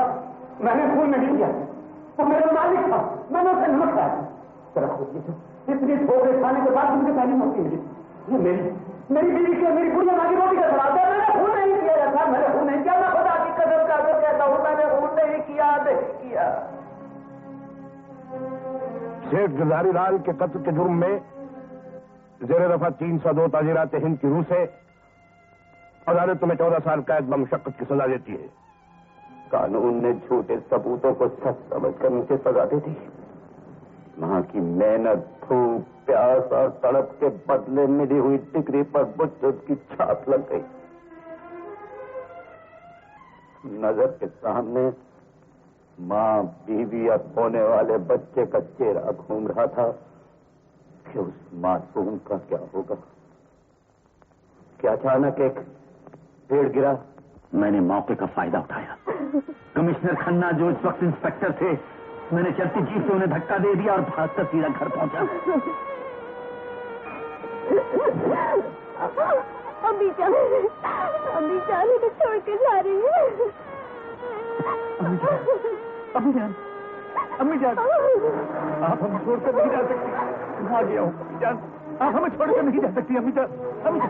मैंने खून नहीं किया। वो मेरा मालिक था, मैंने उसे नमक खाया। जरा खोजिए, इतनी ठोकरें खाने के बाद मुझे पहली मौत मिली। ये मेरी बीवी की, मेरी बुढ़िया माँ की रोटी का सवाल था। मैंने खून नहीं किया था, मैंने खून नहीं किया। मैं खुदा की कसम खाकर कहता हूँ, मैंने खून नहीं किया। सेठ गिरधारी लाल के कत्ल के जुर्म में जेर दफा 302 ताजीरात हिंद की रूह से अदालत तुम्हें 14 साल कैद बमुशक्कत की सजा देती है। कानून ने झूठे सबूतों को सच समझकर मुझे सजा दे दी। वहां की मेहनत, धूप, प्यास और तड़प के बदले मिली हुई डिग्री पर बुज्जत की छाप लग गई। नजर के सामने मां, बीवी और होने वाले बच्चे का चेहरा घूम रहा था कि उस मासूम का क्या होगा। क्या अचानक एक पेड़ गिरा। मैंने मौके का फायदा उठाया। कमिश्नर खन्ना जो इस वक्त इंस्पेक्टर थे, मैंने चलती जीप से उन्हें धक्का दे दिया और भागकर सीधा घर पहुंचा। अभी जाने तो छोड़ के जा रही है। अम्मी जान, आप हमें छोड़कर नहीं जा सकती। आ गया हूँ अम्मी जान, आप हमें छोड़कर नहीं जा सकती। अम्मी जान, अम्मी जान।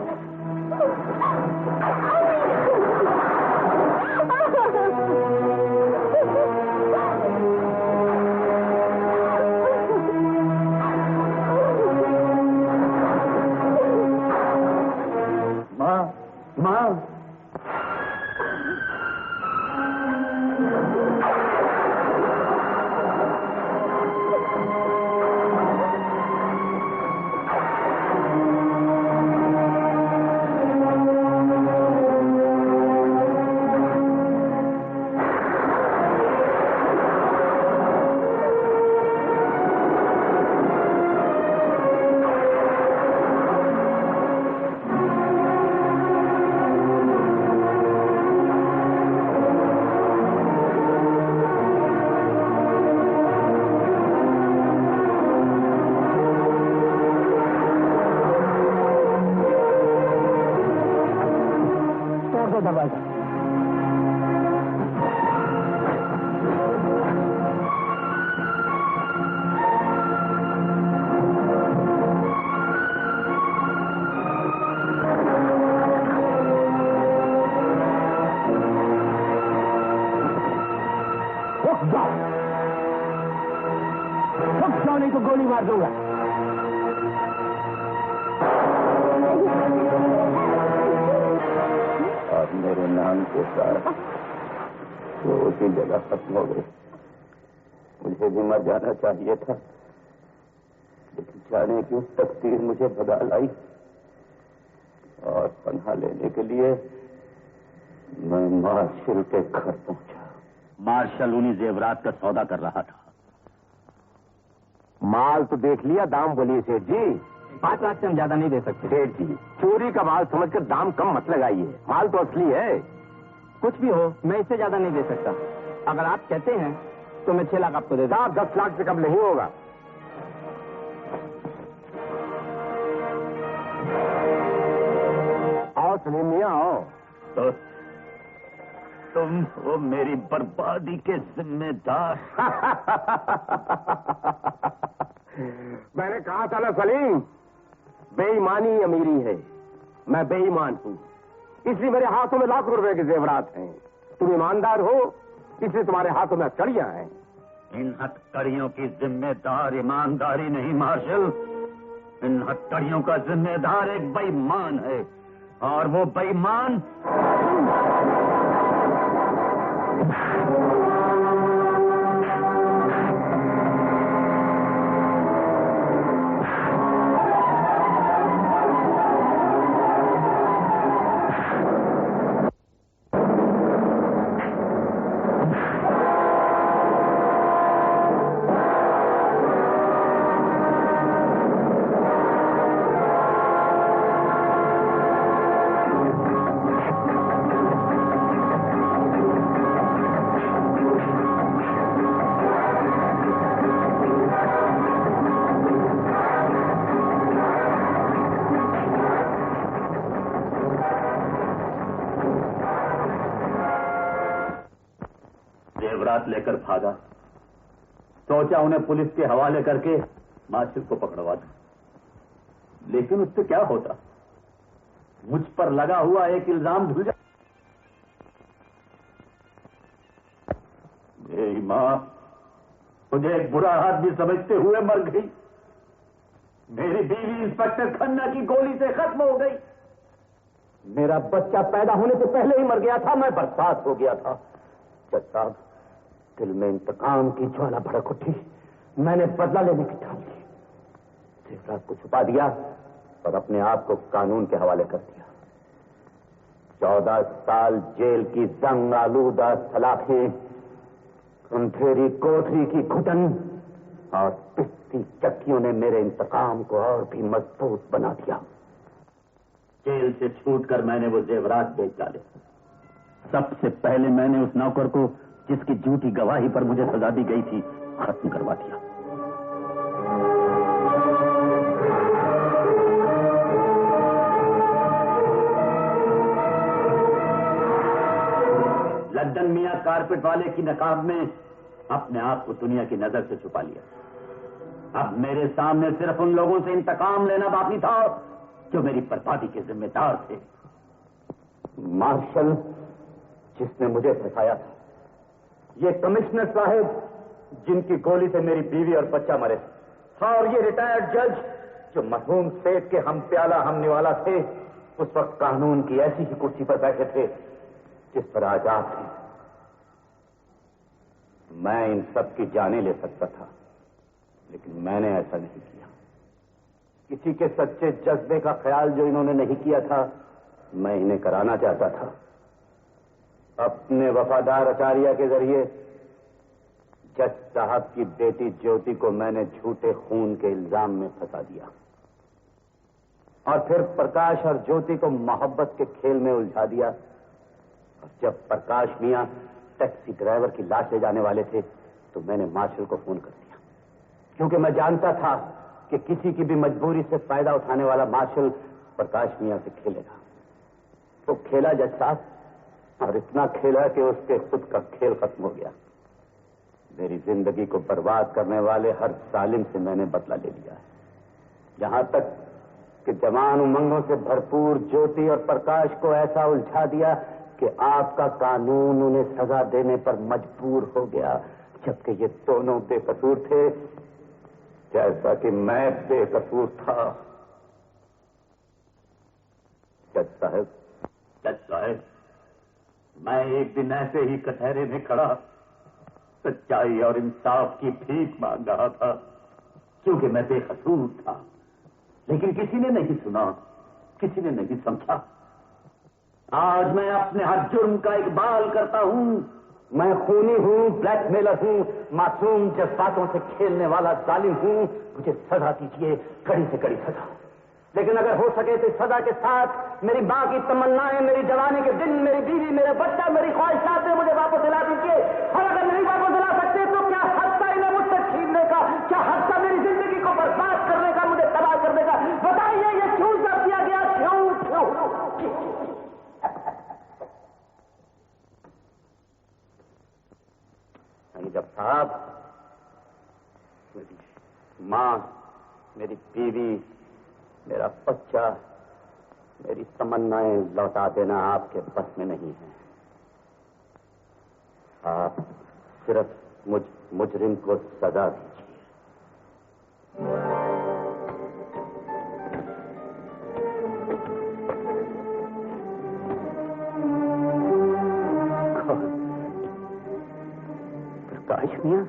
मां, नहीं तो गोली मार दूंगा। और मेरे नाम के साथ वो उसी जगह खत्म हो गई। मुझे भी मर जाना चाहिए था, लेकिन जाने की उस तकदीर मुझे भगा लाई और पनाह लेने के लिए मैं मार्शल के घर पहुंचा। मार्शल उन्हीं जेवरात का सौदा कर रहा था। माल तो देख लिया, दाम बोलिए सेठ जी। 5 लाख से हम ज्यादा नहीं दे सकते। सेठ जी, चोरी का माल समझकर दाम कम मत लगाइए, माल तो असली है। कुछ भी हो, मैं इससे ज्यादा नहीं दे सकता। अगर आप कहते हैं तो मैं 6 लाख आपको दे दूं। 10 लाख से कम नहीं होगा। आओ सलीम मियां, आओ। तो तुम हो मेरी बर्बादी के जिम्मेदार। मैंने कहा था ना सलीम, बेईमानी अमीरी है। मैं बेईमान हूं, इसलिए मेरे हाथों में लाखों रुपए के जेवरात हैं। तुम ईमानदार हो, इसलिए तुम्हारे हाथों में हथकड़ियां हैं। इन हथकड़ियों की जिम्मेदार ईमानदारी नहीं मार्शल, इन हथकड़ियों का जिम्मेदार एक बेईमान है, और वो बेईमान लेकर भागा। सोचा उन्हें पुलिस के हवाले करके मार्शल को पकड़वा दूं, लेकिन उससे क्या होता, मुझ पर लगा हुआ एक इल्जाम धुल जा। मेरी मां मुझे एक बुरा आदमी समझते हुए मर गई। मेरी बीवी इंस्पेक्टर खन्ना की गोली से खत्म हो गई। मेरा बच्चा पैदा होने से पहले ही मर गया था, मैं बर्बाद हो गया था। जज साहब, दिल में इंतकाम की ज्वाला भड़क उठी। मैंने बदला लेने की ठान ली। जेवरात को छुपा दिया और अपने आप को कानून के हवाले कर दिया। 14 साल जेल की जंग आलूदा सलाखें, अंधेरी कोठरी की घुटन और पिसती चक्कियों ने मेरे इंतकाम को और भी मजबूत बना दिया। जेल से छूटकर मैंने वो जेवरात बेच डाले। सबसे पहले मैंने उस नौकर को, जिसकी झूठी गवाही पर मुझे सजा दी गई थी, खत्म करवा दिया। लड्डन मियां कारपेट वाले की नकाब में अपने आप को दुनिया की नजर से छुपा लिया। अब मेरे सामने सिर्फ उन लोगों से इंतकाम लेना बाकी था जो मेरी बर्बादी के जिम्मेदार थे। मार्शल, जिसने मुझे फंसाया था, ये कमिश्नर साहब, जिनकी गोली से मेरी बीवी और बच्चा मरे, और ये रिटायर्ड जज, जो मरहूम सेठ के हम प्याला हम निवाला थे, उस वक्त कानून की ऐसी ही कुर्सी पर बैठे थे जिस पर आज आप थे। मैं इन सब की जाने ले सकता था, लेकिन मैंने ऐसा नहीं किया। किसी के सच्चे जज्बे का ख्याल जो इन्होंने नहीं किया था, मैं इन्हें कराना चाहता था। अपने वफादार आचार्य के जरिए जज साहब की बेटी ज्योति को मैंने झूठे खून के इल्जाम में फंसा दिया और फिर प्रकाश और ज्योति को मोहब्बत के खेल में उलझा दिया। और जब प्रकाश मियां टैक्सी ड्राइवर की लाश ले जाने वाले थे, तो मैंने मार्शल को फोन कर दिया, क्योंकि मैं जानता था कि किसी की भी मजबूरी से फायदा उठाने वाला मार्शल प्रकाश मियां से खेलेगा। तो खेला जज साहब, और इतना खेला कि उसके खुद का खेल खत्म हो गया। मेरी जिंदगी को बर्बाद करने वाले हर जालिम से मैंने बदला ले लिया है, यहां तक कि जवान उमंगों से भरपूर ज्योति और प्रकाश को ऐसा उलझा दिया कि आपका कानून उन्हें सजा देने पर मजबूर हो गया, जबकि ये दोनों बेकसूर थे, जैसा कि मैं बेकसूर था। जज साहब, मैं एक दिन ऐसे ही कचहरे में खड़ा सच्चाई और इंसाफ की भीख मांग रहा था, क्योंकि मैं बेकसूर था। लेकिन किसी ने नहीं सुना, किसी ने नहीं समझा। आज मैं अपने हर जुर्म का इकबाल करता हूं। मैं खूनी हूं, ब्लैकमेलर हूं, मासूम जज्बातों से खेलने वाला जालिम हूं। मुझे सजा दीजिए, कड़ी से कड़ी सजा। लेकिन अगर हो सके तो सजा के साथ मेरी मां की तमन्नाएं, मेरी जवानी के दिन, मेरी बीवी, मेरा बच्चा, मेरी ख्वाहिशात मुझे वापस दिला दीजिए। और अगर नहीं वापस दिला सकते तो क्या हक था इन्हें मुझसे छीनने का? क्या हक था मेरी जिंदगी को बर्बाद करने का, मुझे तबाह करने का? बताइए, ये क्यों सब किया गया? क्यों? जब साहब, मेरी मां, मेरी बीवी, मेरा बच्चा, मेरी तमन्नाएं लौटा देना आपके बस में नहीं है। आप सिर्फ मुजरिम को सजा दीजिए। प्रकाश मियां,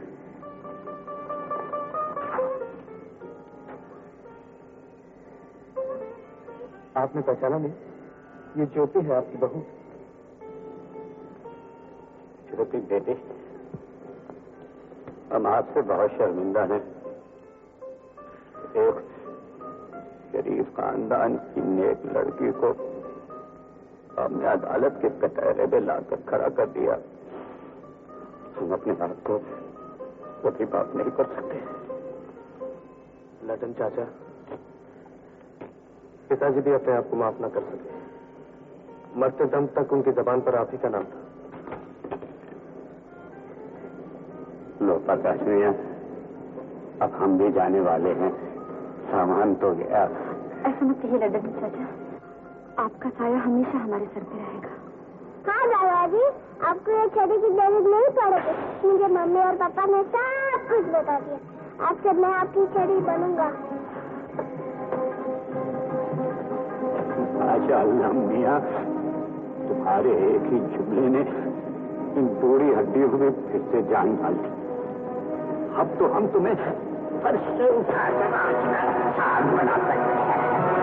आपने पहचाना नहीं? ये ज्योति है, आपकी बहू। ज्योति बेटे, हम आपसे बहुत शर्मिंदा हैं। एक शरीफ खानदान की नेक लड़की को हमने अदालत के कटहरे में लाकर खड़ा कर दिया। हम अपने आप को कभी माफ नहीं कर सकते। लटन चाचा, पिताजी भी अपने आप को माफ न कर सकते। मरते दम तक उनकी जबान पर आप ही का नाम था। लो प्रकाश मियां, अब हम भी जाने वाले हैं, सामान तो गया। ऐसा मत कहिए लड्डन चाचा, आपका साया हमेशा हमारे सर पे रहेगा। हाँ दादाजी, आपको ये छड़ी की जरूरत नहीं पड़ेगी। मुझे मम्मी और पापा ने सब कुछ बता दिया। आज से मैं आपकी छड़ी बनूंगा। माशाअल्लाह मियां, तुम्हारे एक ही जुमले ने इन बूढ़ी हड्डियों में फिर से जान डाल दी। अब तो हम तुम्हें फर्श से उठाकर आसमान बना सकते हैं।